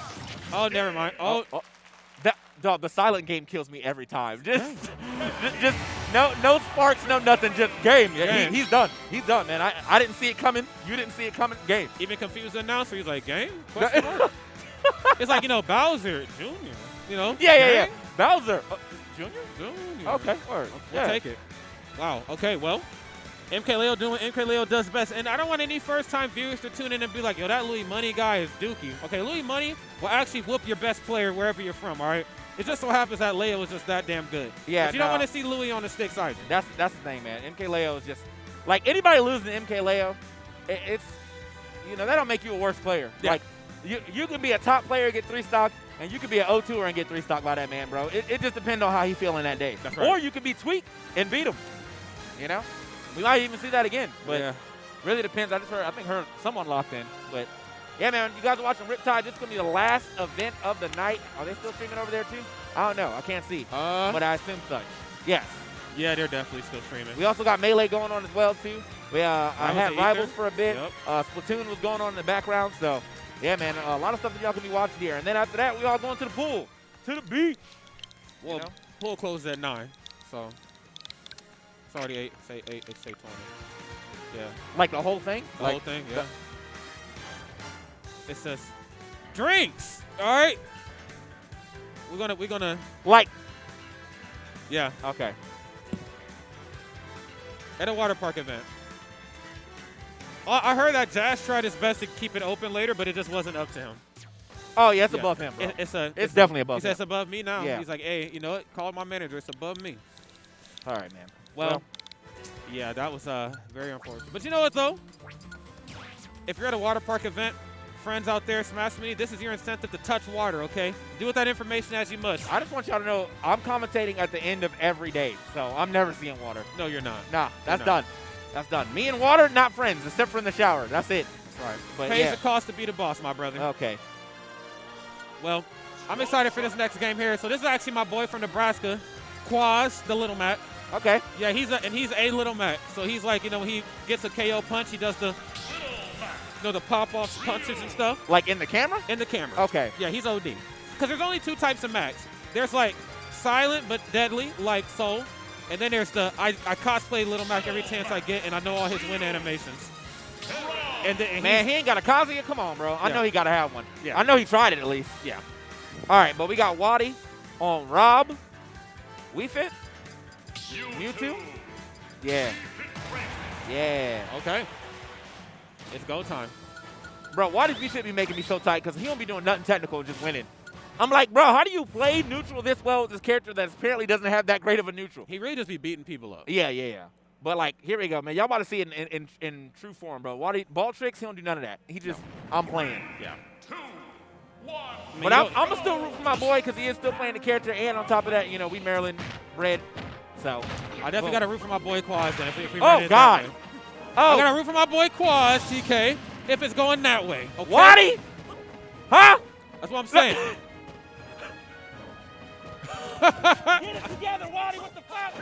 Oh, never mind. Oh. Dog, the silent game kills me every time. Just no sparks, no nothing. Just game. He's done. He's done, man. I didn't see it coming. You didn't see it coming. Game. Even confused the announcer. He's like, game? Question mark? It's like, Bowser Jr. Yeah. Bowser. Junior? Junior. Okay. Word. We'll take it. Wow. Okay, well. MK Leo doing what MK Leo does best. And I don't want any first-time viewers to tune in and be like, yo, that Louis Money guy is dookie. Okay, Louis Money will actually whoop your best player wherever you're from, all right? It just so happens that Leo is just that damn good. Yeah, but you don't want to see Louis on the sticks either. That's the thing, man. MK Leo is just, like, anybody losing to MK Leo, it's, that don't make you a worse player. Yeah. Like, you can be a top player and get 3 stock, and you can be an O2er and get 3 stock by that man, bro. It just depends on how he feeling that day. That's right. Or you can be Tweak and beat him, We might even see that again, but really depends. I think heard someone locked in, but yeah, man, you guys are watching Riptide. This is going to be the last event of the night. Are they still streaming over there too? I don't know. I can't see, but I assume such. Yes. Yeah, they're definitely still streaming. We also got Melee going on as well too. I had Rivals for a bit. Yep. Splatoon was going on in the background, so yeah, man, a lot of stuff that y'all can be watching here. And then after that, we all going to the pool, to the beach. Well, pool closes at 9, so. It's already 8, say 20. Yeah. Like the whole thing? The whole thing, yeah. It says drinks. All right. We're gonna like. Yeah. Okay. At a water park event. I heard that Jazz tried his best to keep it open later, but it just wasn't up to him. Oh yeah, it's above him, bro. It's definitely above him. He said it's above me now. Yeah. He's like, hey, you know what? Call my manager. It's above me. All right, man. Well, yeah, that was very unfortunate. But you know what, though? If you're at a water park event, friends out there, Smash Mini, this is your incentive to touch water, okay? Do with that information as you must. I just want y'all to know I'm commentating at the end of every day, so I'm never seeing water. No, you're not. Nah, that's done. That's done. Me and water, not friends, except for in the shower. That's it. That's right. But Pays the cost to be the boss, my brother. Okay. Well, I'm excited for this next game here. So this is actually my boy from Nebraska, Quaz, the Little Mac. Okay. Yeah, he's a Little Mac. So he's like, when he gets a KO punch, he does the pop-off punches and stuff. Like in the camera? In the camera. Okay. Yeah, he's OD. Because there's only 2 types of Macs. There's like silent but deadly, like Soul. And then there's I cosplay Little Mac every chance I get, and I know all his win animations. And man, he ain't got a Kazuya? Come on, bro. I know he got to have one. Yeah. I know he tried it at least. Yeah. All right, but we got Waddy on Rob. We Fit? Mewtwo? Yeah. Yeah. Okay. It's go time. Bro, why does B-Shit be making me so tight? Because he don't be doing nothing technical, just winning. I'm like, bro, how do you play neutral this well with this character that apparently doesn't have that great of a neutral? He really just be beating people up. Yeah. But, like, here we go, man. Y'all about to see it in true form, bro. Ball tricks, he don't do none of that. He just, I'm playing. Yeah. 2, 1. But I'm going to still root for my boy because he is still playing the character. And on top of that, we Maryland bred. So. I definitely got to root for my boy Quaz then. If we oh, God. I got to root for my boy Quaz, TK, if it's going that way. Okay? Waddy? Huh? That's what I'm saying. Get it together, Waddy. What the fuck?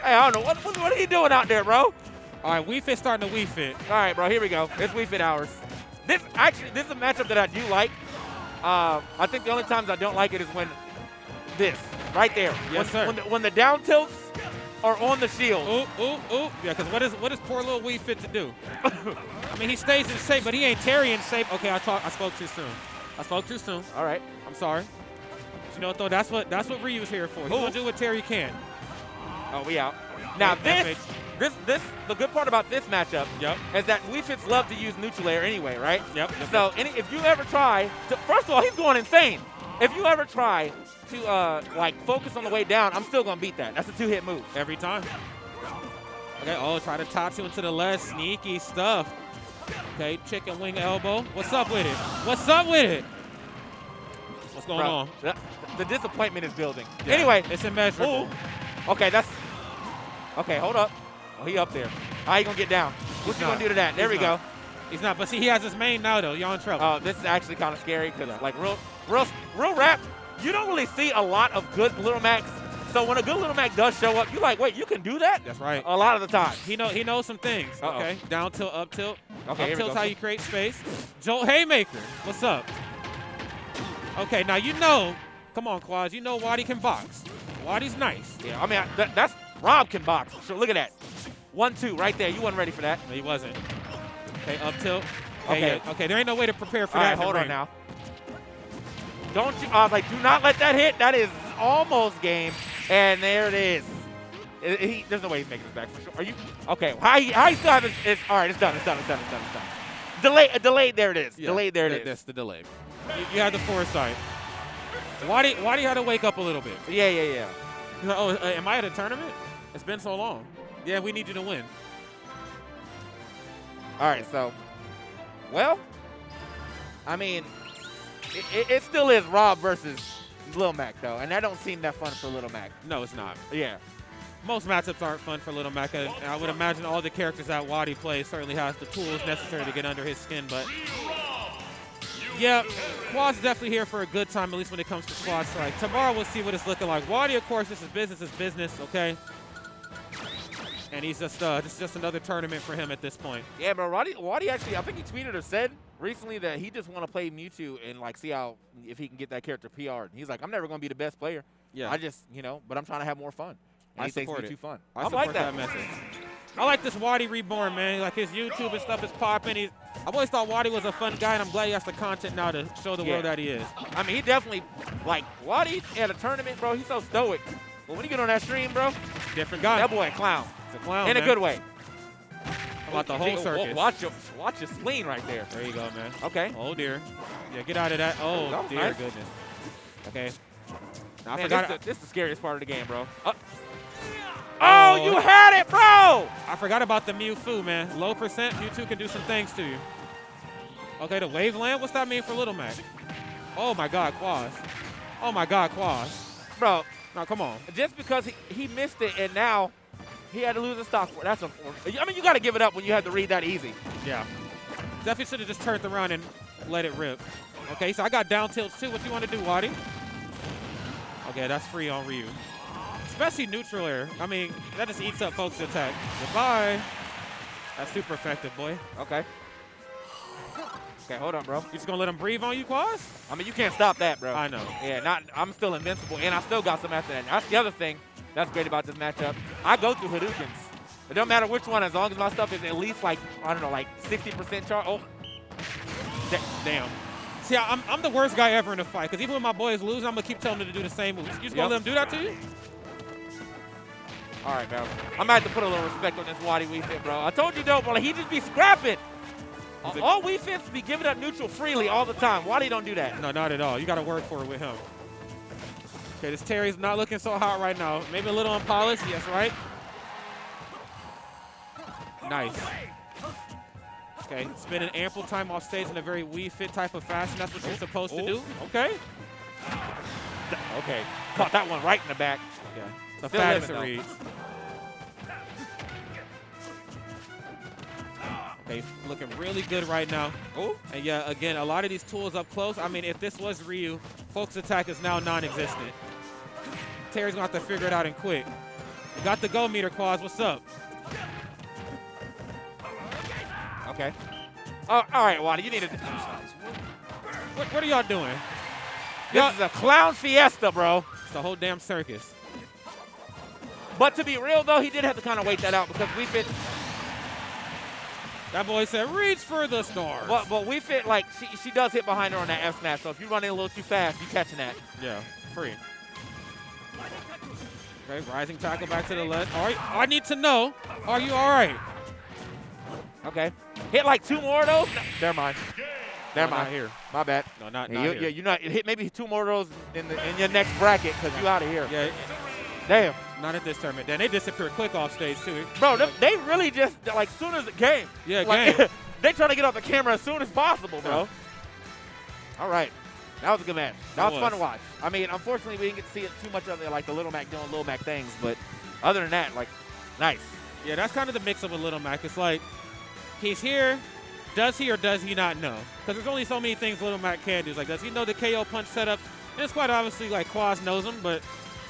Hey, I don't know. What are you doing out there, bro? All right, Wii Fit starting to Wii Fit. All right, bro, here we go. It's Wii Fit hours. This is a matchup that I do like. I think the only times I don't like it is when this, right there. Yes, sir. When the down tilts are on the shield. Ooh, ooh, ooh. Yeah, because what is poor little Wii Fit to do? I mean, he stays in shape, but he ain't Terry in shape. Okay, I spoke too soon. I spoke too soon. All right. I'm sorry. But you know what, though? That's what Ryu's here for. He's going to do what Terry can. Oh, we out. Now, the good part about this matchup is that Wii Fits love to use neutral air anyway, right? Yep. So if you ever try to, first of all, he's going insane. If you ever try to like focus on the way down, I'm still gonna beat that. That's a 2-hit move every time. Okay. Oh, try to Tatsu into the left. Sneaky stuff. Okay. Chicken wing elbow. What's up with it? What's up with it? What's going on? The disappointment is building. Yeah, anyway, it's immeasurable. Ooh. Okay, hold up. Oh, he up there. How you gonna get down? What's he gonna do to that? There we go. He's not, but see, he has his main now, though. Y'all in trouble. Oh, this is actually kind of scary because, like, real rap, you don't really see a lot of good Little Macs. So when a good Little Mac does show up, you're like, wait, you can do that? That's right. A lot of the time. He knows some things. Okay, down tilt, up tilt. Okay, up tilt's how you create space. Jolt Haymaker, what's up? Okay, now you know, come on, Quaz, you know Waddy can box. Waddy's nice. Yeah, I mean, that's Rob can box. So look at that. 1-2 right there. You wasn't ready for that. No, he wasn't. Okay, up tilt. Okay. Okay, there ain't no way to prepare for All that. Right, hold on now. Don't you? I was like, do not let that hit. That is almost game. And there it is. There's no way he's making this back for sure. Are you? Okay. How you still have it? All right, it's done. It's done. Delayed. There it is. Yeah, Delayed. There it is. That's the delay. You had the foresight. Waddy had to wake up a little bit. Yeah. He's like, oh, am I at a tournament? It's been so long. Yeah, we need you to win. All right, so, well, I mean, it still is Rob versus Lil Mac, though, and that don't seem that fun for Lil Mac. No, it's not. Yeah. Most matchups aren't fun for Lil Mac. And I would imagine all the characters that Waddy plays certainly has the tools necessary to get under his skin, but yeah, Quad's definitely here for a good time, at least when it comes to Squad Strike. Tomorrow we'll see what it's looking like. Waddy, of course, this is business, okay? And he's just another tournament for him at this point. Yeah, bro. Waddy actually, I think he tweeted or said recently that he just want to play Mewtwo and like see if he can get that character PR'd. He's like, I'm never gonna be the best player. Yeah. I just, but I'm trying to have more fun. And he thinks Mewtwo fun. I support that message. I like this Waddy reborn, man. Like his YouTube and stuff is popping. I've always thought Waddy was a fun guy, and I'm glad he has the content now to show the world that he is. I mean, he definitely like Waddy at a tournament, bro. He's so stoic. But when you get on that stream, bro, different guy. That boy a clown. It's a clown, in a good way. How about the whole circus? Watch your spleen right there. There you go, man. Okay. Oh dear. Yeah, get out of that. Oh dear nice. goodness. Okay. Now, man, I forgot. This is the scariest part of the game, bro. Oh, you had it, bro! I forgot about the Mewtwo, man. Low percent, Mewtwo can do some things to you. Okay, the Waveland. What's that mean for Little Mac? Oh my God, Quaz. Oh my God, Quaz. Bro. No, come on. Just because he missed it and now he had to lose a stock for it. That's unfortunate. I mean, you got to give it up when you have to read that easy. Yeah. Definitely should have just turned around and let it rip. Okay, so I got down tilts too. What you want to do, Waddy? Okay, that's free on Ryu. Especially neutral air. I mean, that just eats up folks' attack. Goodbye. That's super effective, boy. Okay. Okay, hold on, bro. You just gonna let him breathe on you, Quaz? I mean, you can't stop that, bro. I know. Yeah, I'm still invincible, and I still got some after that. That's the other thing that's great about this matchup. I go through Hadoukens. It don't matter which one, as long as my stuff is at least like, I don't know, like 60% charge. Oh, damn. See, I'm the worst guy ever in a fight, because even when my boys lose, I'm gonna keep telling them to do the same moves. You just gonna let them do that to you? All right, bro. I'm gonna have to put a little respect on this Waddy Wii Fit, bro. I told you, though, bro. He just be scrapping. All Wii Fits be giving up neutral freely all the time. Waddy don't do that. No, not at all. You got to work for it with him. Okay, this Terry's not looking so hot right now. Maybe a little unpolished. Yes, right? Nice. Okay, spending ample time off stage in a very Wii Fit type of fashion. That's what you're supposed to do. Okay. Okay. Caught that one right in the back. Okay. The fattest it reads. Okay, looking really good right now. Oh. And yeah, again, a lot of these tools up close. I mean, if this was Ryu, folks' attack is now non-existent. Terry's gonna have to figure it out and quick. You got the go meter, Quaz. What's up? Okay. Oh, all right, Waddy, you need to. What are y'all doing? This is a clown fiesta, bro. It's the whole damn circus. But to be real, though, he did have to kind of wait that out because we fit. That boy said, reach for the stars. But we fit, like, she does hit behind her on that F smash, so if you're running a little too fast, you're catching that. Yeah, free. Okay, rising tackle back to the left. All right, I need to know, are you all right? Okay. Hit like 2 more of those? No, never mind. Never mind. Not here. My bad. No, not Yeah, here. you're not. Hit maybe 2 more of those in your next bracket because you out of here. Yeah, Damn. not at this tournament. Then they disappeared quick off stage, too. Bro, they really just, like, soon as the game. Yeah, like, game. they trying to get off the camera as soon as possible, bro. All right. That was a good match. That was fun to watch. I mean, unfortunately, we didn't get to see it too much of it, like the Little Mac doing Little Mac things, but other than that, like, nice. Yeah, that's kind of the mix of a Little Mac. It's like, he's here. Does he or does he not know? Because there's only so many things Little Mac can do. It's like, does he know the KO punch setup? And it's quite obviously like Quaz knows him, but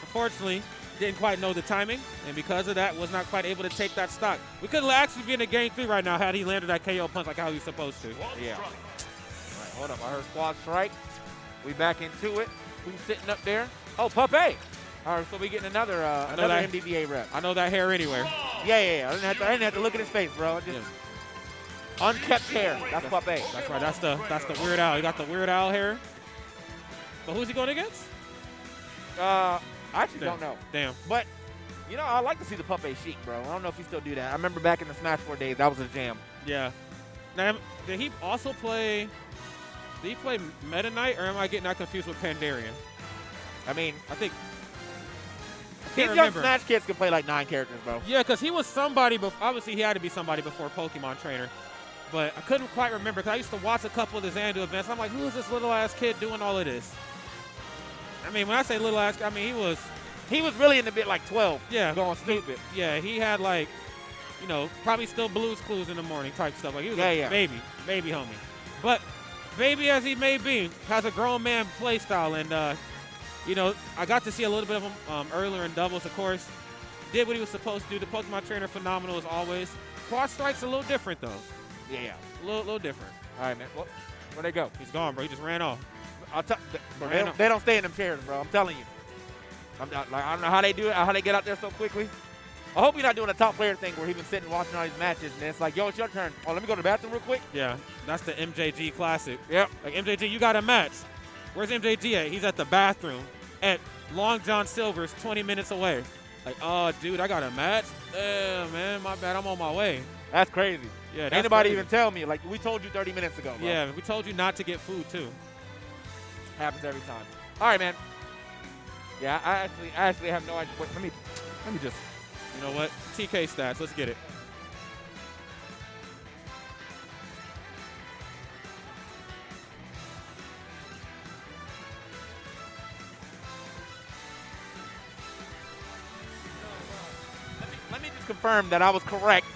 unfortunately didn't quite know the timing, and because of that was not quite able to take that stock. We could actually be in a game 3 right now had he landed that KO punch like how he was supposed to. Yeah. All right, hold up. I heard squad strike. We back into it. Who's sitting up there? Oh, Puppy. All right, so we getting another MDBA rep. I know that hair anywhere. Yeah. I didn't have to look at his face, bro. Just unkept hair. That's Puppy. That's right. That's the Weird Al. He got the Weird Al hair. But who's he going against? I actually don't know. Damn. But, you know, I like to see the Puppy Chic, bro. I don't know if he still do that. I remember back in the Smash 4 days, that was a jam. Yeah. Now, did he also play? Did he play Meta Knight, or am I getting that confused with Pandarian? I mean, I think. these young Smash kids can play like 9 characters, bro. Yeah, because he was somebody. Obviously, he had to be somebody before Pokemon Trainer. But I couldn't quite remember because I used to watch a couple of the Xanadu events. I'm like, who is this little ass kid doing all of this? I mean, when I say little ass, I mean he was really in the bit like 12. Yeah, going stupid. Yeah, he had like, you know, probably still Blue's Clues in the morning type stuff. Like he was a baby homie. But baby as he may be, has a grown man play style, and you know, I got to see a little bit of him earlier in doubles. Of course, did what he was supposed to do. The Pokemon Trainer phenomenal as always. Quad Strike's a little different though. Yeah. A little different. All right, man. Where'd they go? He's gone, bro. He just ran off. They don't stay in them chairs, bro. I'm telling you. I don't know how they do it, how they get out there so quickly. I hope you're not doing a top player thing where he's been sitting watching all these matches, and it's like, yo, it's your turn. Oh, let me go to the bathroom real quick. Yeah, that's the MJG classic. Yep. Like, MJG, you got a match. Where's MJG at? He's at the bathroom at Long John Silver's 20 minutes away. Like, oh, dude, I got a match? Man, my bad. I'm on my way. That's crazy. Yeah, that's anybody crazy. even tell me? Like, we told you 30 minutes ago, bro. Yeah, we told you not to get food, too. Happens every time. All right, man. Yeah, I actually have no idea. Wait, let me just. You know what? TK stats. Let's get it. Let me just confirm that I was correct.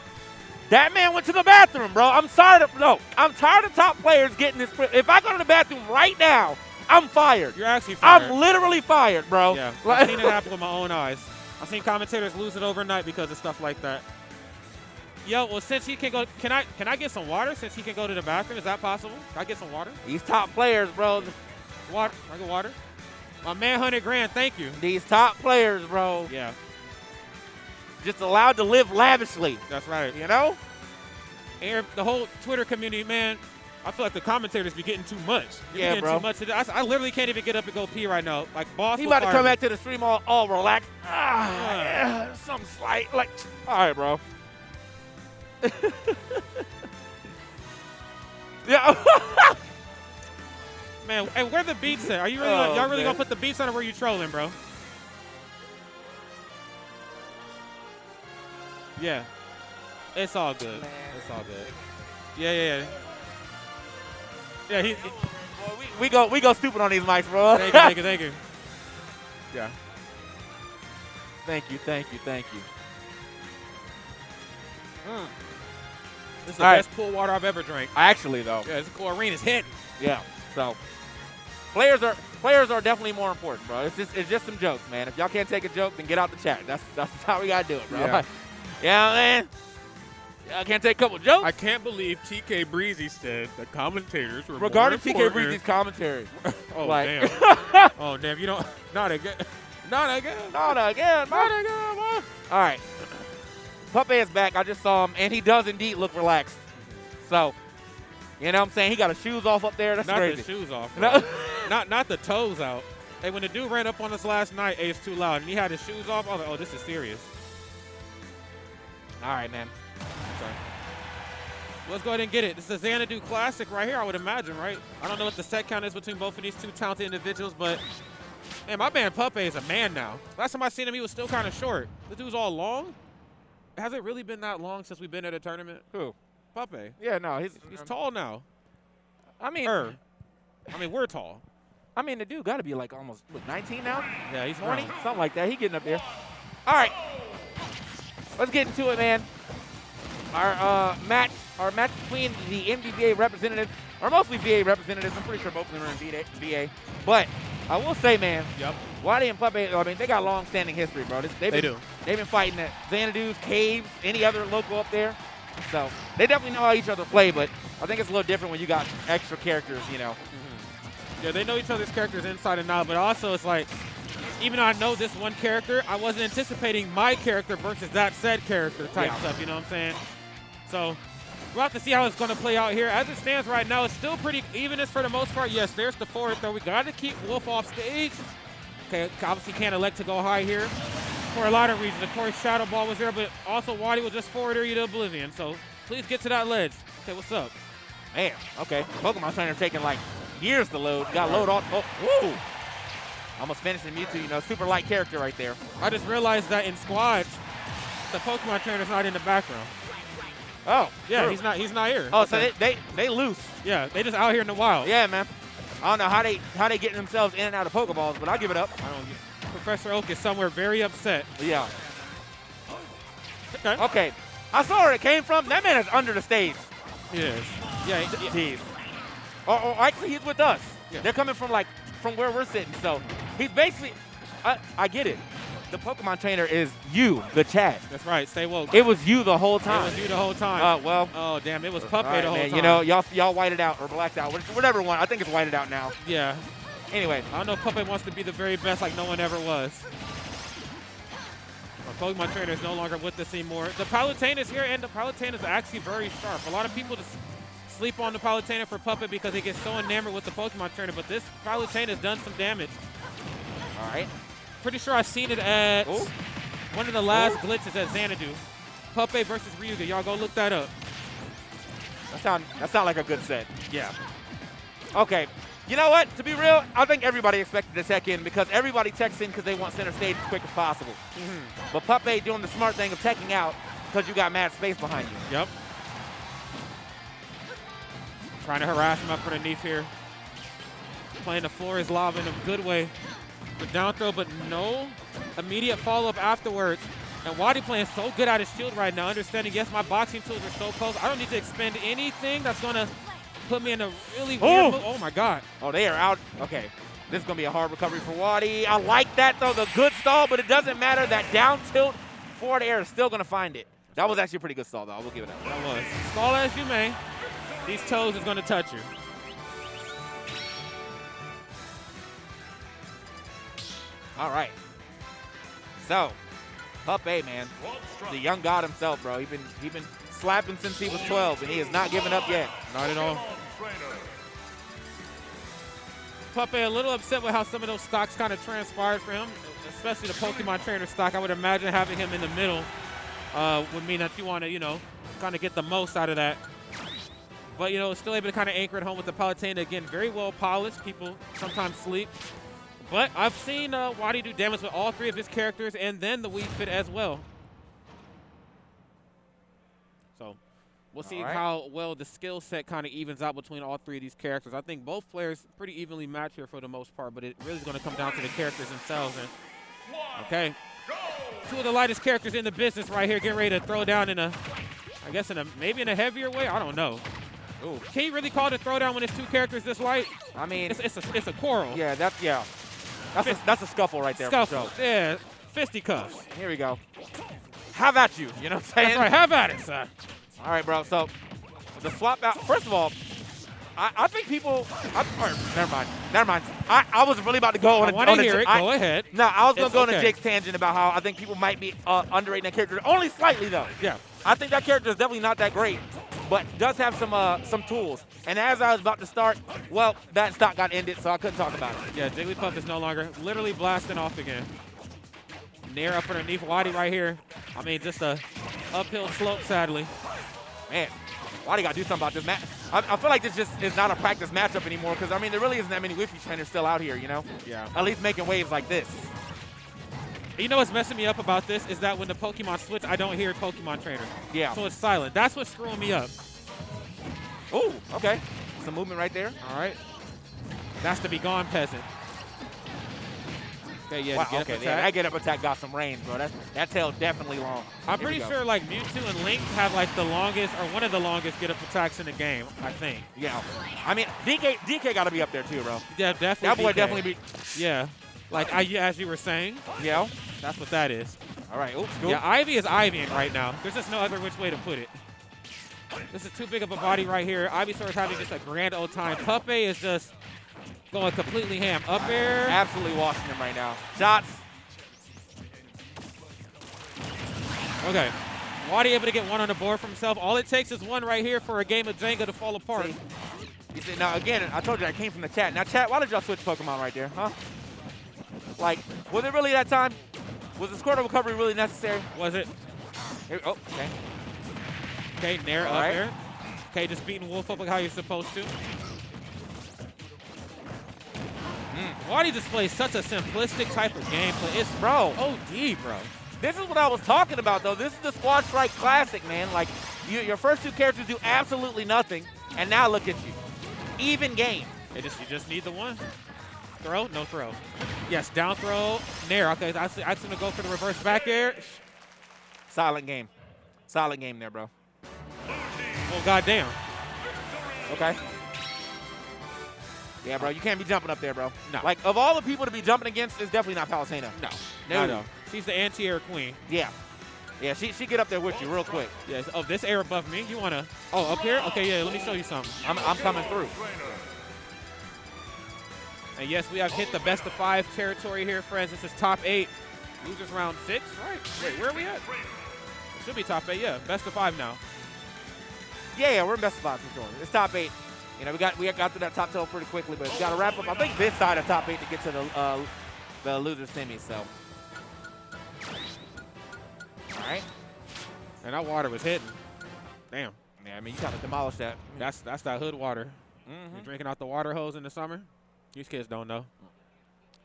That man went to the bathroom, bro. I'm tired of top players getting this. If I go to the bathroom right now, I'm fired. You're actually fired. I'm literally fired, bro. Yeah, I've seen it happen with my own eyes. I've seen commentators lose it overnight because of stuff like that. Yo, well, since he can go, can I get some water since he can go to the bathroom? Is that possible? Can I get some water? These top players, bro. Water. I get water. My man, 100 grand. Thank you. These top players, bro. Yeah. Just allowed to live lavishly. That's right. You know? And the whole Twitter community, man, I feel like the commentators be getting too much. Yeah, bro. Too much. I literally can't even get up and go pee right now. Like, boss. He about to come back to the stream all relaxed. Something slight. Like, all right, bro. Yeah. Man, hey, where the beats at? Are you really y'all really gonna put the beats on, or were you trolling, bro? Yeah. It's all good. Man. It's all good. Yeah. Yeah, we go stupid on these mics, bro. Thank you. Yeah. Thank you. This is the best pool water I've ever drank. Actually, though. Yeah, this chlorine is hitting. Yeah. So, Players are definitely more important, bro. It's just some jokes, man. If y'all can't take a joke, then get out the chat. That's how we gotta do it, bro. Yeah. Yeah, man. Y'all can't take a couple jokes. I can't believe TK Breezy said the commentators were Regarding more TK important. Breezy's commentary. Oh, like, damn. Oh, damn. You don't. Not again. Not again. Not again, bro. Not again, bro. All right. Puppet is back. I just saw him, and he does indeed look relaxed. So, you know what I'm saying? He got his shoes off up there. That's Not crazy. the shoes off. No. Bro. not the toes out. Hey, when the dude ran up on us last night, it's too loud, and he had his shoes off. I was like, oh, this is serious. All right, man. Sorry. Let's go ahead and get it. This is a Xanadu Classic right here, I would imagine, right? I don't know what the set count is between both of these two talented individuals, but, man, my man Puppet is a man now. Last time I seen him, he was still kind of short. This dude's all long? Has it really been that long since we've been at a tournament? Who? Puppet. Yeah, no, He's tall now. I mean, we're tall. I mean, the dude got to be like almost 19 now. Yeah, he's 20, grown. something like that. He getting up there. All right, let's get into it, man. Our match between the MVBA representatives, or mostly VA representatives. I'm pretty sure both of them are in VA. But I will say, man, Yep. Wadi and Puppet, I mean, they got long-standing history, bro. They do. They've been fighting at Xanadu's, Caves, any other local up there. So they definitely know how each other play, but I think it's a little different when you got extra characters, you know. Yeah, they know each other's characters inside and out, but also it's like, even though I know this one character, I wasn't anticipating my character versus that said character type stuff, you know what I'm saying? So we'll have to see how it's going to play out here. As it stands right now, it's still pretty even for the most part. Yes, there's the forward throw. We got to keep Wolf off stage. Okay, obviously can't elect to go high here for a lot of reasons. Of course, Shadow Ball was there, but also Wadi will just forward you to oblivion. So please get to that ledge. Okay, what's up? Man, okay. Pokemon trainer taking like years to load. Got to load off. Oh, woo! Almost finishing Mewtwo, you know, super light character right there. I just realized that in squads, the Pokemon trainer's not in the background. Oh, Yeah, true. he's not here. Oh, Okay. so they loose. Yeah, they just out here in the wild. Yeah, man. I don't know how they getting themselves in and out of Pokeballs, but I'll give it up. I don't get. Professor Oak is somewhere very upset. Yeah. Okay. Okay. I saw where it came from. That man is under the stage. Yes. Yeah. Jeez. Or actually, he's with us. Yeah. They're coming from where we're sitting. So he's basically, I get it. The Pokemon trainer is you, the chat. That's right. Stay woke. It was you the whole It time. was you the whole time. Well. Oh, damn. It was Puppet All right, the whole man. time. You know, y'all whited out or blacked out, whatever one. I think it's whited out now. Yeah. Anyway. I don't know if Puppet wants to be the very best like no one ever was. Our Pokemon trainer is no longer with us anymore. The Palutena is here, and the Palutena is actually very sharp. A lot of people just sleep on the Palutena for Puppet because they get so enamored with the Pokemon trainer, but this Palutena has done some damage. All right. Pretty sure I've seen it at one of the last glitches at Xanadu. Puppet versus Ryuga. Y'all go look that up. That sound like a good set. Yeah. Okay. You know what? To be real, I think everybody expected to tech in because everybody techs in because they want center stage as quick as possible. But Puppet doing the smart thing of teching out because you got mad space behind you. Yep. Trying to harass him up underneath here. Playing the floor is lava in a good way. The down throw, but no immediate follow-up afterwards. And Wadi playing so good at his shield right now, understanding, yes, my boxing tools are so close. I don't need to expend anything that's going to put me in a really weird move. Oh, my God. Oh, they are out. Okay. This is going to be a hard recovery for Wadi. I like that, though, the good stall, but it doesn't matter. That down tilt forward air is still going to find it. That was actually a pretty good stall, though. I will give it up. That was. Stall as you may, these toes is going to touch you. All right. So, Puppet, man, the young god himself, bro. He been slapping since he was 12, and he has not given up yet. Not at all. Puppet a little upset with how some of those stocks kind of transpired for him, especially the Pokemon trainer stock. I would imagine having him in the middle would mean that you want to, you know, kind of get the most out of that. But, you know, still able to kind of anchor it home with the Palutena. Again, very well polished. People sometimes sleep. But I've seen Wadi do damage with all three of his characters and then the Wii Fit as well. So we'll see how well the skill set kind of evens out between all three of these characters. I think both players pretty evenly matched here for the most part, but it really is going to come down to the characters themselves. And okay, two of the lightest characters in the business right here, getting ready to throw down in a, I guess maybe in a heavier way. I don't know. Ooh. Can you really call it a throwdown when it's two characters this light? I mean, It's a quarrel. yeah, that's a scuffle right there. Scuffle. For sure. Yeah, fisticuffs. Here we go. How about you? You know what I'm saying? That's right. How about it, son? All right, bro. So the swap out. First of all, I think people. Never mind. I was really about to go on I want to hear it. Go ahead. No, I was going It's to go on a okay. Jake's tangent about how I think people might be underrating that character. Only slightly, though. Yeah. I think that character is definitely not that great, but does have some tools. And as I was about to start, well, that stock got ended, so I couldn't talk about it. Yeah, Jigglypuff is no longer literally blasting off again. Nair up underneath Wadi right here. I mean, just a uphill slope, sadly. Man, why do you got to do something about this match? I feel like this just is not a practice matchup anymore because, I mean, there really isn't that many Wi-Fi trainers still out here, you know? Yeah. At least making waves like this. You know what's messing me up about this is that when the Pokemon switch, I don't hear Pokemon trainer. Yeah. So it's silent. That's what's screwing me up. Ooh, okay. Some movement right there. All right. That's to be gone, peasant. Okay, yeah, Wow, get up okay, attack. yeah, that get up attack got some range, bro. That tail definitely long. I'm Here we pretty go. sure like Mewtwo and Link have like the longest or one of the longest get up attacks in the game, I think. Yeah. I mean, DK got to be up there too, bro. Yeah, definitely. That boy DK. definitely be. Yeah. Like as you were saying, Yeah. that's what that is. All right. Oops. Cool. Yeah, Ivy is Ivying right now. There's just no other which way to put it. This is too big of a body right here. Ivysaur is having just a grand old time. Puppey is just going completely ham. Up air. Absolutely washing him right now. Shots. Okay. Wadi able to get one on the board for himself. All it takes is one right here for a game of Jenga to fall apart. See? You see, now again, I told you I came from the chat. Now, chat, why did y'all switch Pokemon right there, huh? Like, was it really that time? Was the squirtle recovery really necessary? Was it? Here, oh, okay. Okay, Nair All up right. there. Okay, just beating Wolf up like how you're supposed to. Wadi just plays such a simplistic type of gameplay. It's Bro, OD, bro. this is what I was talking about, though. This is the Squad Strike Classic, man. Like, your first two characters do absolutely nothing, and now look at you. Even game. You just need the one. Throw? No throw. Yes, down throw. Nair. Okay, I see going to go for the reverse back air. Silent game. Silent game there, bro. Oh, goddamn. Okay. Yeah, bro, you can't be jumping up there, bro. No. Like, of all the people to be jumping against, it's definitely not Palutena. No. No. No. She's the anti-air queen. Yeah. Yeah, she get up there with you real quick. Yes. Oh, this air above me. You want to... Oh, up here? Okay, yeah, let me show you something. I'm coming through. And yes, we have hit the best of 5 territory here, friends. This is top 8. Losers round 6, right? Wait, where are we at? It should be top 8, yeah. Best of 5 now. Yeah, we're in best of 5 for sure. It's top 8. You know, we got through that top 12 pretty quickly, but we got to wrap up. I think this side of top 8 to get to the loser semis. So, all right. And that water was hitting. Damn. Yeah, I mean, you got to demolish that. That's that hood water. You're drinking out the water hose in the summer? These kids don't know.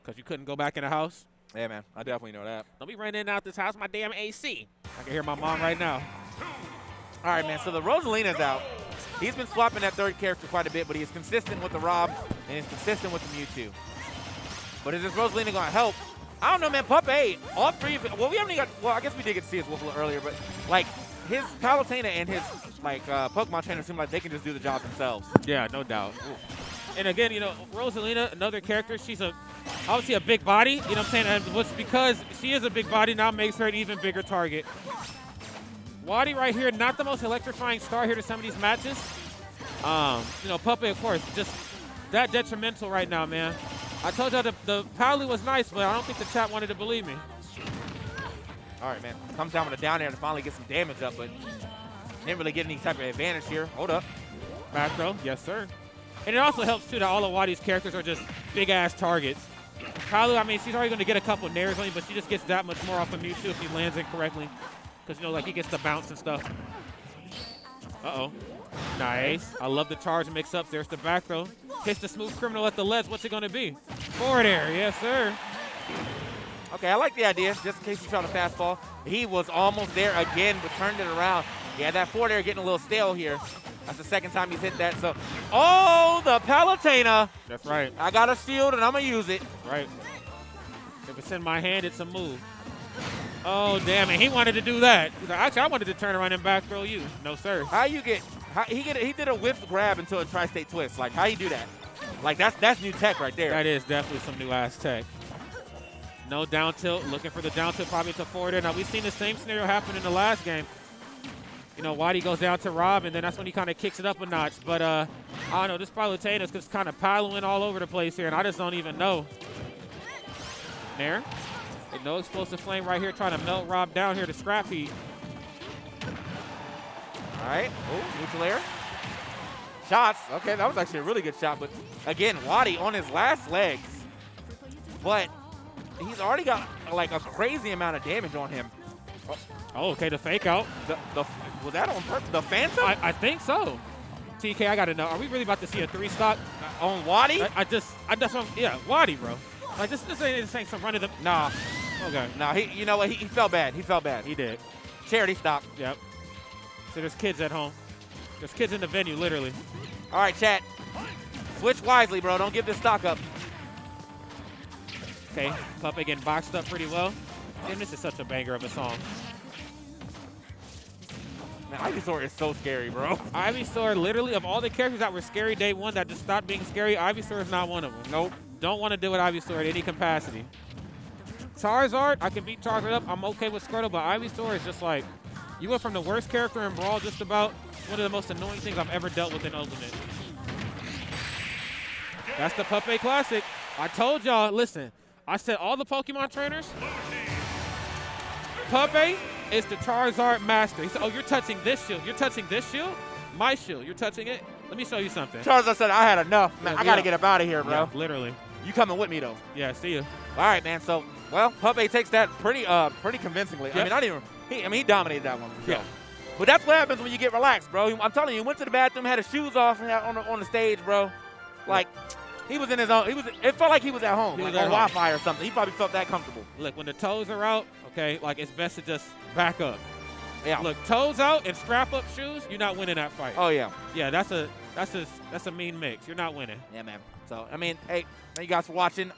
Because you couldn't go back in the house? Yeah, man, I definitely know that. Don't be running in and out this house, my damn AC. I can hear my mom right now. All right, man, so the Rosalina's out. He's been swapping that third character quite a bit, but he's consistent with the Rob, and he's consistent with the Mewtwo. But is this Rosalina going to help? I don't know, man. Puppey, all three of it. Well, we haven't even got, well, I guess we did get to see his Wolf a little earlier, but, like, his Palutena and his, like, Pokemon trainer seem like they can just do the job themselves. Yeah, no doubt. And again, you know, Rosalina, another character, she's obviously a big body, you know what I'm saying? And what's because she is a big body now makes her an even bigger target. Wadi right here, not the most electrifying star here to some of these matches. You know, Puppey, of course, just that detrimental right now, man. I told you the Palu was nice, but I don't think the chat wanted to believe me. All right, man. Comes down with a down air to finally get some damage up, but didn't really get any type of advantage here. Hold up. Back throw, yes, sir. And it also helps, too, that all of Wadi's characters are just big-ass targets. Palu, I mean, she's already going to get a couple nairs on you, but she just gets that much more off of Mewtwo if he lands it correctly. Because, you know, like, he gets the bounce and stuff. Uh-oh. Nice. I love the charge mix-ups. There's the back throw. Hits the smooth criminal at the ledge. What's it going to be? Forward air. Yes, sir. Okay, I like the idea, just in case he's trying to fastball. He was almost there again, but turned it around. Yeah, that forward air getting a little stale here. That's the second time he's hit that. So, oh, the Palutena. That's right. I got a shield, and I'm going to use it. Right. If it's in my hand, it's a move. Oh, damn it. He wanted to do that. He's like, actually, I wanted to turn around and back throw you. No, sir. How you He did a whiff grab into a tri-state twist. Like, how you do that? Like, that's new tech right there. That is definitely some new ass tech. No down tilt, looking for the down tilt probably to forward air. Now, we've seen the same scenario happen in the last game. You know, Waddy goes down to Rob, and then that's when he kind of kicks it up a notch. But, I don't know, this Palutena is kind of piling all over the place here, and I just don't even know. There. And no explosive flame right here trying to melt Rob down here to scrap heat. All right. Oh, neutral air. Shots. Okay, that was actually a really good shot. But, again, Waddy on his last legs. But he's already got, like, a crazy amount of damage on him. Oh, okay, the fake out. Was that on purpose? The Phantom? I think so. TK, I got to know. Are we really about to see a 3-stock? On Waddy? Yeah, Waddy, bro. Like, this ain't some run of the. Nah. Okay. Nah, you know what? He felt bad. He felt bad. He did. Charity stock. Yep. So there's kids at home. There's kids in the venue, literally. All right, chat. Switch wisely, bro. Don't give this stock up. Okay, Puppey getting boxed up pretty well. Damn, this is such a banger of a song. Man, Ivysaur is so scary, bro. Ivysaur, literally, of all the characters that were scary day one that just stopped being scary, Ivysaur is not one of them. Nope. Don't want to deal with Ivysaur at any capacity. Charizard, I can beat Charizard up. I'm okay with Squirtle, but Ivysaur is just like, you went from the worst character in Brawl just about one of the most annoying things I've ever dealt with in Ultimate. That's the Puppey Classic. I told y'all, listen, I said all the Pokemon trainers, Puppey is the Charizard master. He said, oh, you're touching this shield. You're touching this shield? My shield. You're touching it? Let me show you something. Charizard said, I had enough. Man, I got to get up out of here, bro. Yeah, literally. You coming with me, though. Yeah, see you. All right, man. So, well, Puppey takes that pretty convincingly. Yep. He dominated that one. Yeah. But that's what happens when you get relaxed, bro. I'm telling you, he went to the bathroom, had his shoes off on the stage, bro. Like, he was in his own. It felt like he was at home, like on Wi-Fi or something. He probably felt that comfortable. Look, when the toes are out, okay, like it's best to just back up. Yeah. Look, toes out and strap up shoes, you're not winning that fight. Oh yeah. Yeah, that's a mean mix. You're not winning. Yeah, man. So I mean, hey, thank you guys for watching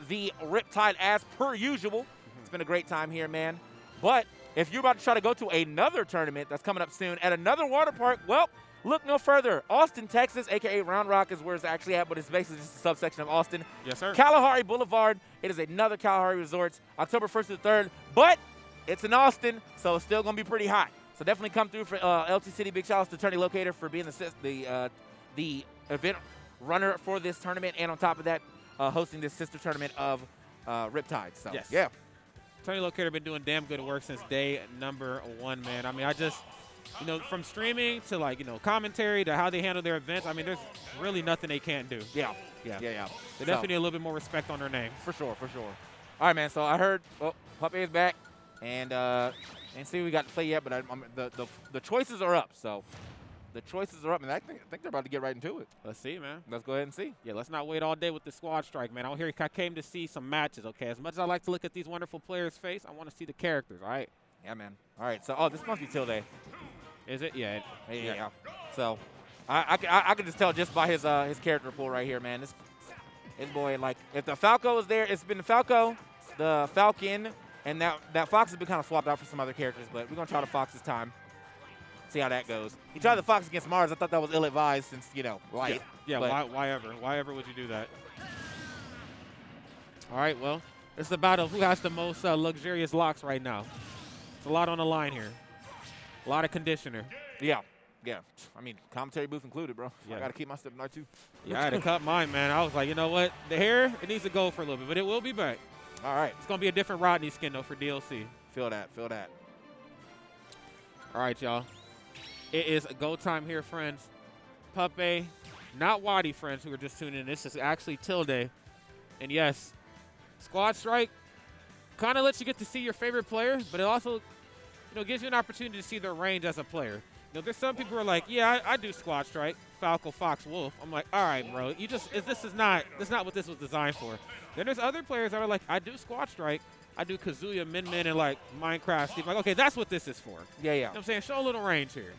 the Riptide as per usual. It's been a great time here, man. But if you're about to try to go to another tournament that's coming up soon at another water park, well, look no further. Austin, Texas, a.k.a. Round Rock is where it's actually at, but it's basically just a subsection of Austin. Yes, sir. Kalahari Boulevard. It is another Kalahari Resorts, October 1st to the 3rd, but it's in Austin, so it's still going to be pretty hot. So definitely come through for LT City. Big shout out to Tourney Locator for being the event runner for this tournament, and on top of that, hosting this sister tournament of Riptide. So, yes. Yeah. Tourney Locator been doing damn good work since day number one, man. I mean, I just, you know, from streaming to like, you know, commentary to how they handle their events, I mean, there's really nothing they can't do. Yeah. They So, definitely need a little bit more respect on their name. For sure. All right, man. So I heard Puppey is back, and see we got to play yet, but the choices are up. So the choices are up, and I think they're about to get right into it. Let's see, man. Let's go ahead and see. Yeah, let's not wait all day with the squad strike, man. I came to see some matches, okay? As much as I like to look at these wonderful players' face, I want to see the characters, all right? Yeah, man. All right. So this must be Tilde. Is it? Yeah. Yeah. So I can just tell just by his character pool right here, man. This boy, like, if the Falco is there, it's been the Falco, the Falcon, and that Fox has been kind of swapped out for some other characters, but we're going to try the Fox this time. See how that goes. He tried the Fox against Mars. I thought that was ill-advised since, you know, light. Yeah, why ever? Why ever would you do that? All right, well, it's the battle of who has the most luxurious locks right now. It's a lot on the line here. A lot of conditioner. Yeah. I mean, commentary booth included, bro. Yeah. I got to keep my step in too. Yeah, I had to cut mine, man. I was like, you know what? The hair, it needs to go for a little bit, but it will be back. All right. It's going to be a different Rodney skin, though, for DLC. Feel that. All right, y'all. It is go time here, friends. Puppey, not Waddy, friends, who are just tuning in. This is actually Tilde. And, yes, Squad Strike kind of lets you get to see your favorite player, but it also, you know, gives you an opportunity to see their range as a player. You know, there's some people who are like, yeah, I do Squad Strike, Falco, Fox, Wolf. I'm like, all right, bro, this is not what this was designed for. Then there's other players that are like, I do Squad Strike, I do Kazuya, Min, and like Minecraft. Steve. Like, okay, that's what this is for. Yeah. You know what I'm saying? Show a little range here.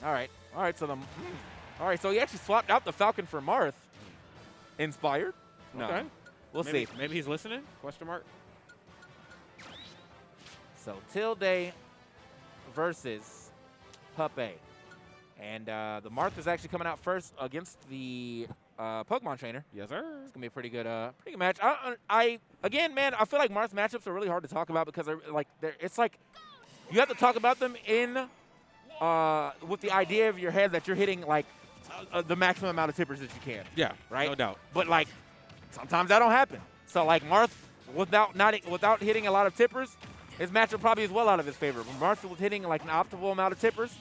All right. So he actually swapped out the Falcon for Marth. Inspired? No. Okay. We'll see. Maybe he's listening? Question mark. So Tilde versus Puppey. And the Marth is actually coming out first against the Pokemon trainer. Yes, sir. It's gonna be a pretty good match. Again, man, I feel like Marth matchups are really hard to talk about because it's like you have to talk about them in with the idea of your head that you're hitting like the maximum amount of tippers that you can. Yeah, right. no doubt. But like sometimes that don't happen. So like Marth without hitting a lot of tippers, his matchup probably is well out of his favor. When Marth was hitting like an optimal amount of tippers,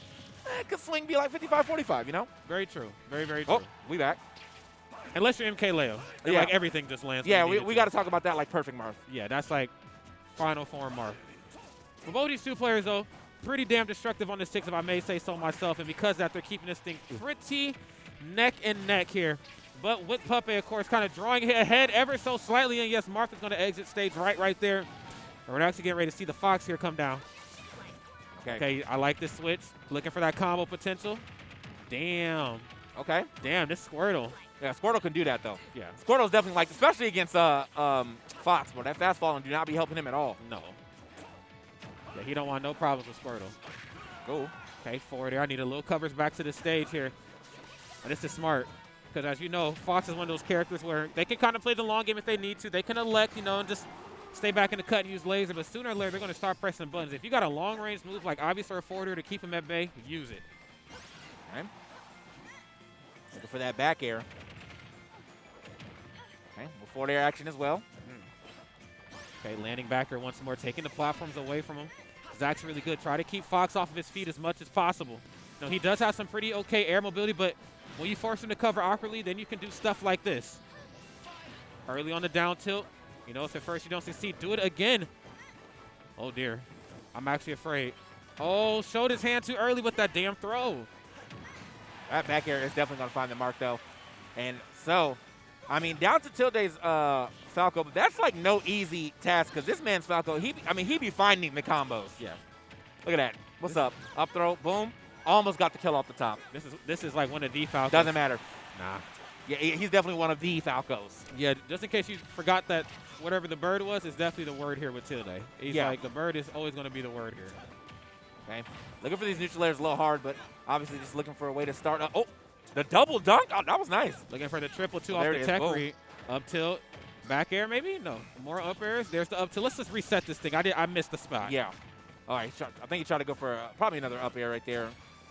it could swing be like 55-45, you know? Very true. Very, very true. Oh, we back. Unless you're MK Leo. Then, Yeah. like everything just lands. Yeah, when you need we it got to. to talk about that like perfect Marth. Yeah, that's like final form Marth. But both these two players, though, pretty damn destructive on the sticks, if I may say so myself. And because of that, they're keeping this thing pretty neck and neck here. But with Puppet, of course, kind of drawing ahead ever so slightly. And yes, Marth is going to exit stage right there. And we're actually getting ready to see the Fox here come down. Okay, I like this switch. Looking for that combo potential. Damn. Okay. Damn, this Squirtle. Yeah, Squirtle can do that, though. Yeah. Squirtle's definitely like, especially against Fox, bro. That fast falling do not be helping him at all. No. Yeah, he don't want no problems with Squirtle. Cool. Okay, forward there. I need a little covers back to the stage here. And this is smart. Because as you know, Fox is one of those characters where they can kind of play the long game if they need to. They can elect, and just stay back in the cut and use laser. But sooner or later, they're going to start pressing buttons. If you got a long-range move like Ivysaur or forwarder to keep him at bay, use it. Okay. Looking for that back air. Okay, forward air action as well. Okay, landing back there once more, taking the platforms away from him. Zach's really good. Try to keep Fox off of his feet as much as possible. Now, he does have some pretty okay air mobility, but when you force him to cover awkwardly, then you can do stuff like this. Early on the down tilt. If at first you don't succeed, do it again. Oh, dear. I'm actually afraid. Oh, showed his hand too early with that damn throw. That back air is definitely going to find the mark, though. And so, I mean, down to Tilde's Falco, but that's like no easy task because this man's Falco, he be finding the combos. Yeah. Look at that. What's up? Up throw, boom. Almost got the kill off the top. This is like one of the Falcos. Doesn't matter. Nah. Yeah, he's definitely one of the Falcos. Yeah, just in case you forgot that whatever the bird was is definitely the word here with Tilde. He's like, the bird is always going to be the word here. Okay. Looking for these neutral airs a little hard, but obviously just looking for a way to start. Oh, the double dunk. Oh, that was nice. Looking for the triple two Oh, off there the it is. tech Boom. read. Up tilt. Back air maybe? No. More up airs. There's the up tilt. Let's just reset this thing. I missed the spot. Yeah. All right. I think he tried to go for probably another up air right there.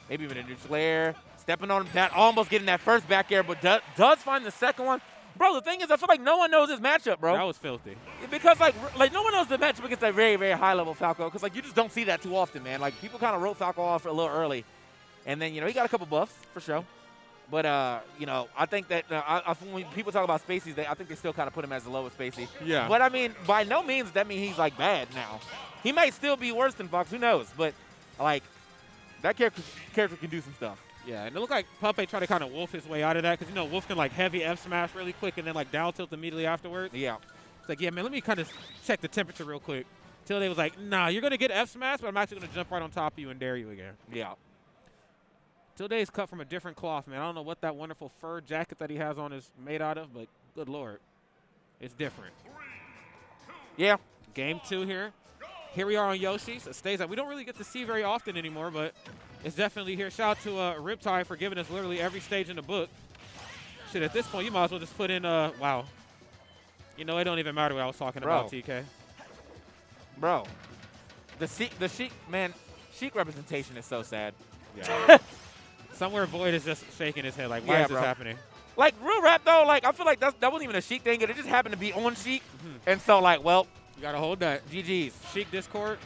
Maybe even a neutral air. Stepping on that, almost getting that first back air, but does find the second one. Bro, the thing is, I feel like no one knows his matchup, bro. That was filthy. Because, like no one knows the matchup against that very, very high-level Falco because, like, you just don't see that too often, man. Like, people kind of wrote Falco off a little early. And then, he got a couple buffs, for sure. But, I think that when people talk about Spacey, I think they still kind of put him as the lowest Spacey. Yeah. But, I mean, by no means does that mean he's, like, bad now. He might still be worse than Fox. Who knows? But, like, that character can do some stuff. Yeah, and it looked like Puppet tried to kind of wolf his way out of that because, Wolf can, like, heavy F smash really quick and then, like, down tilt immediately afterwards. Yeah. It's like, yeah, man, let me kind of check the temperature real quick. Tilde was like, nah, you're going to get F smash, but I'm actually going to jump right on top of you and dare you again. Yeah. Tilde is cut from a different cloth, man. I don't know what that wonderful fur jacket that he has on is made out of, but good Lord. It's different. Yeah. Game 2 here. Here we are on Yoshi's. It stays that we don't really get to see very often anymore, but it's definitely here. Shout out to Riptide for giving us literally every stage in the book. Shit, at this point, you might as well just put in, wow. It don't even matter what I was talking about, TK. Bro. The Sheik, man, Sheik representation is so sad. Yeah. Somewhere Void is just shaking his head like, why is this happening? Like, real rap, though, like, I feel like that wasn't even a Sheik thing. It just happened to be on Sheik. And so, like, well. You got to hold that. GG's. Sheik Discord,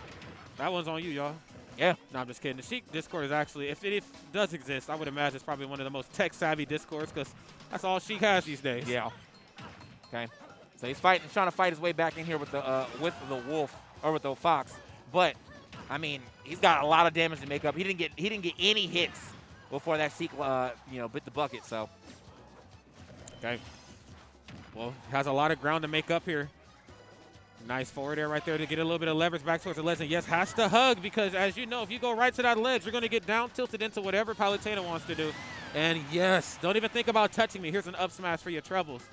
that one's on you, y'all. Yeah. No, I'm just kidding. The Sheik Discord is actually, if it does exist, I would imagine it's probably one of the most tech-savvy Discords because that's all Sheik has these days. Yeah. Okay. So he's trying to fight his way back in here with the wolf or with the fox. But I mean, he's got a lot of damage to make up. He didn't get any hits before that Sheik bit the bucket. So. Okay. Well, has a lot of ground to make up here. Nice forward air right there to get a little bit of leverage back towards the ledge. And yes, has to hug because, as you know, if you go right to that ledge, you're going to get down tilted into whatever Palutena wants to do. And yes, don't even think about touching me. Here's an up smash for your trebles.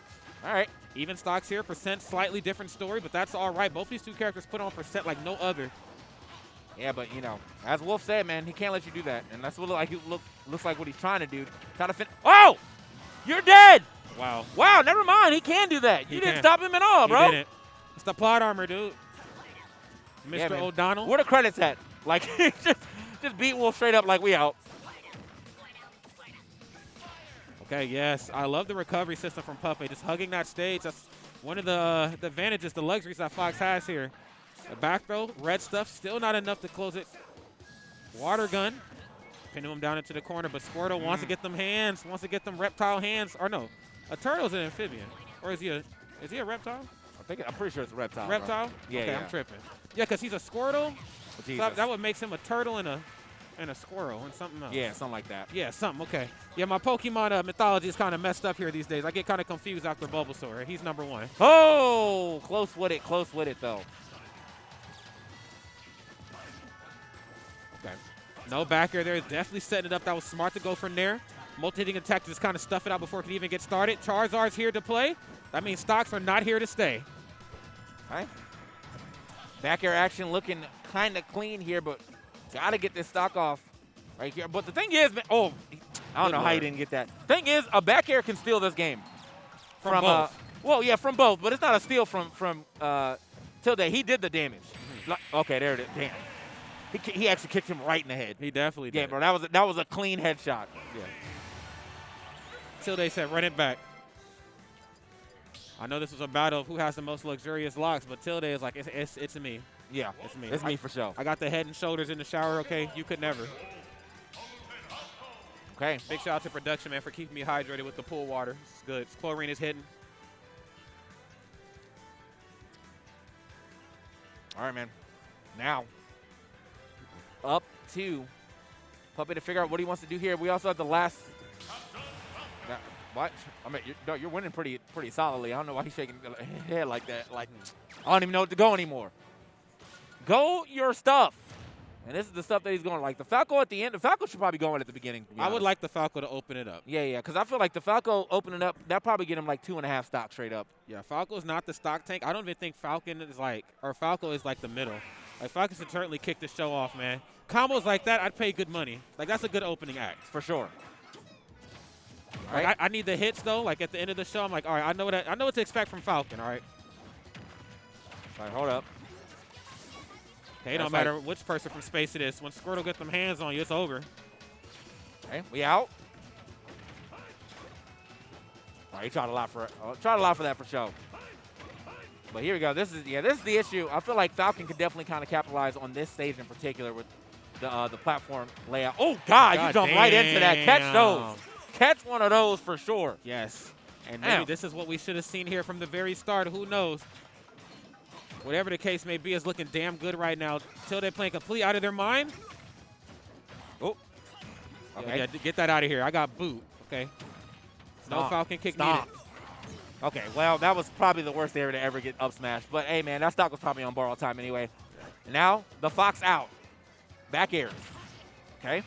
All right. Even stocks here. Percent slightly different story, but that's all right. Both these two characters put on percent like no other. Yeah, but, you know, as Wolf said, man, he can't let you do that. And that's what looks like what he's trying to do. Trying to fit. Oh! You're dead! Wow. Wow, never mind. He can do that. You didn't stop him at all, bro. He didn't. It's the plot armor, dude. Mr. Yeah, O'Donnell. Where the credits at? Like, just beat Wolf straight up like we out. Okay, yes. I love the recovery system from Puppet. Just hugging that stage. That's one of the advantages, the luxuries that Fox has here. The back throw, red stuff, still not enough to close it. Water gun. Pinning him down into the corner, but Squirtle wants to get them hands, wants to get them reptile hands. Or no, a turtle's an amphibian. Or is he a reptile? I'm pretty sure it's a reptile. Reptile? Bro. Yeah, okay, yeah. I'm tripping. Yeah, because he's a Squirtle. Oh, So that would make him a turtle and a squirrel and something else. Yeah, something like that. Yeah, something, okay. Yeah, my Pokemon mythology is kind of messed up here these days. I get kind of confused after Bulbasaur. He's number 1. Oh, close with it, though. Okay. No back air there. Definitely setting it up. That was smart to go from there. Multi-hitting attack to just kind of stuff it out before it can even get started. Charizard's here to play. That means stocks are not here to stay. All right. Back air action looking kind of clean here, but got to get this stock off right here. But the thing is, man, I don't know how you didn't get that. Thing is, a back air can steal this game. From both. Well, yeah, from both, but it's not a steal from Tilde. He did the damage. Okay, there it is. Damn. He actually kicked him right in the head. He definitely did. Yeah, bro, that was a clean headshot. Yeah. Tilde said, run it back. I know this was a battle of who has the most luxurious locks, but Tilde is like, it's me. Yeah, it's me. It's me for sure. I got the head and shoulders in the shower, okay? You could never. Okay. Big shout out to production, man, for keeping me hydrated with the pool water. It's good. Chlorine is hidden. All right, man. Now, up to Puppy to figure out what he wants to do here. We also have the last. What? I mean, you're winning pretty solidly. I don't know why he's shaking his head like that. Like, I don't even know what to go anymore. Go your stuff. And this is the stuff that he's going. Like, the Falco at the end. The Falco should probably go in at the beginning. I would like the Falco to open it up. Yeah, because I feel like the Falco opening up, that probably get him like 2.5 stock straight up. Yeah, Falco's not the stock tank. I don't even think Falco is like the middle. Like, Falco should certainly kick the show off, man. Combos like that, I'd pay good money. Like, that's a good opening act. For sure. Like, right. I need the hits, though. Like, at the end of the show, I'm like, all right, I know what to expect from Falcon, all right? All right, hold up. Okay, it don't matter which person from space it is. When Squirtle gets them hands on you, it's over. Okay, we out. All right, he tried a lot for that for show. But here we go. This is the issue. I feel like Falcon could definitely kind of capitalize on this stage in particular with the platform layout. Oh God, you jumped right into that. Catch those. Catch one of those for sure. Yes. And maybe this is what we should have seen here from the very start. Who knows? Whatever the case may be, is looking damn good right now. Tilde playing complete out of their mind. Oh. Okay. Yeah, get that out of here. I got boot. Okay. No Falcon kick needed. Okay, well, that was probably the worst area to ever get up smashed. But, hey, man, that stock was probably on borrowed time anyway. And now, the Fox out. Back airs. Okay.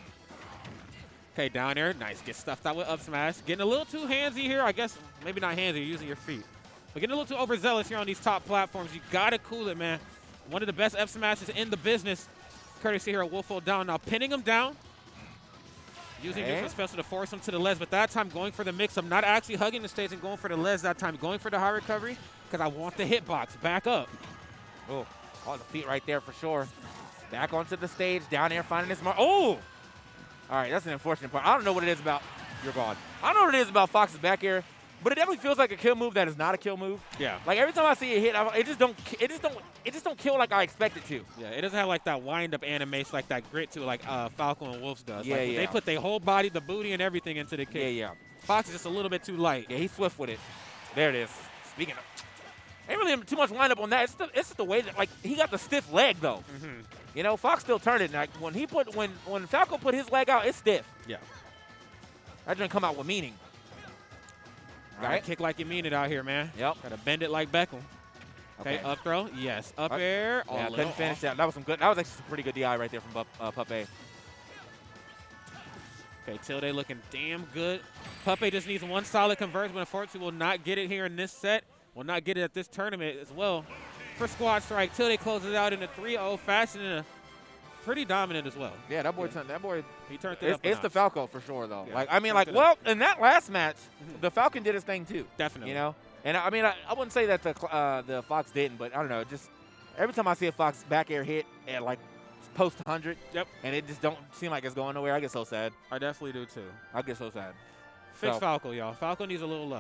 Okay, down there. Nice. Get stuffed out with up smash. Getting a little too handsy here. I guess maybe not handsy. You're using your feet. But getting a little too overzealous here on these top platforms. You got to cool it, man. One of the best up smashes in the business. Courtesy here at Wolf down. Now pinning him down. Using neutral special to force him to the ledge, but that time going for the mix. I'm not actually hugging the stage and going for the ledge that time. Going for the high recovery because I want the hitbox. Back up. Oh, all the feet right there for sure. Back onto the stage, down there finding this mark. Oh! All right, that's an unfortunate part. I don't know what it is about. You're gone. I don't know what it is about Fox's back air, but it definitely feels like a kill move that is not a kill move. Yeah. Like every time I see it hit, it just don't kill like I expect it to. Yeah, it doesn't have like that wind-up animation, like that grit to it, like Falco and Wolf's does. Yeah, like, They put their whole body, the booty, and everything into the kick. Yeah. Fox is just a little bit too light. Yeah, he's swift with it. There it is. Speaking of, ain't really too much wind-up on that. It's just the way that, like, he got the stiff leg though. Mm-hmm. You know, Fox still turned it. Like when Falco put his leg out, it's stiff. Yeah. That didn't come out with meaning. Right. Kick like you mean it out here, man. Yep. Gotta bend it like Beckham. Okay, up throw. Yes. Up air. Yeah, couldn't finish that. That was some good. That was actually some pretty good DI right there from Puppet. Okay, Tilde looking damn good. Puppet just needs one solid conversion, but unfortunately will not get it here in this set. Will not get it at this tournament as well. For Squad Strike, Tilde closes it out in a 3-0 fashion in a pretty dominant as well. Yeah, that boy. That boy. He turned it up. It's the Falco for sure, though. Yeah, Like I mean, turned like it well, up. in that last match, the Falcon did his thing too. Definitely. You know, and I mean, I wouldn't say that the Fox didn't, but I don't know. Just every time I see a Fox back air hit at like post 100, Yep. and it just don't seem like it's going nowhere, I get so sad. I definitely do too. I get so sad. Fix So- Falco, y'all. Falco needs a little love.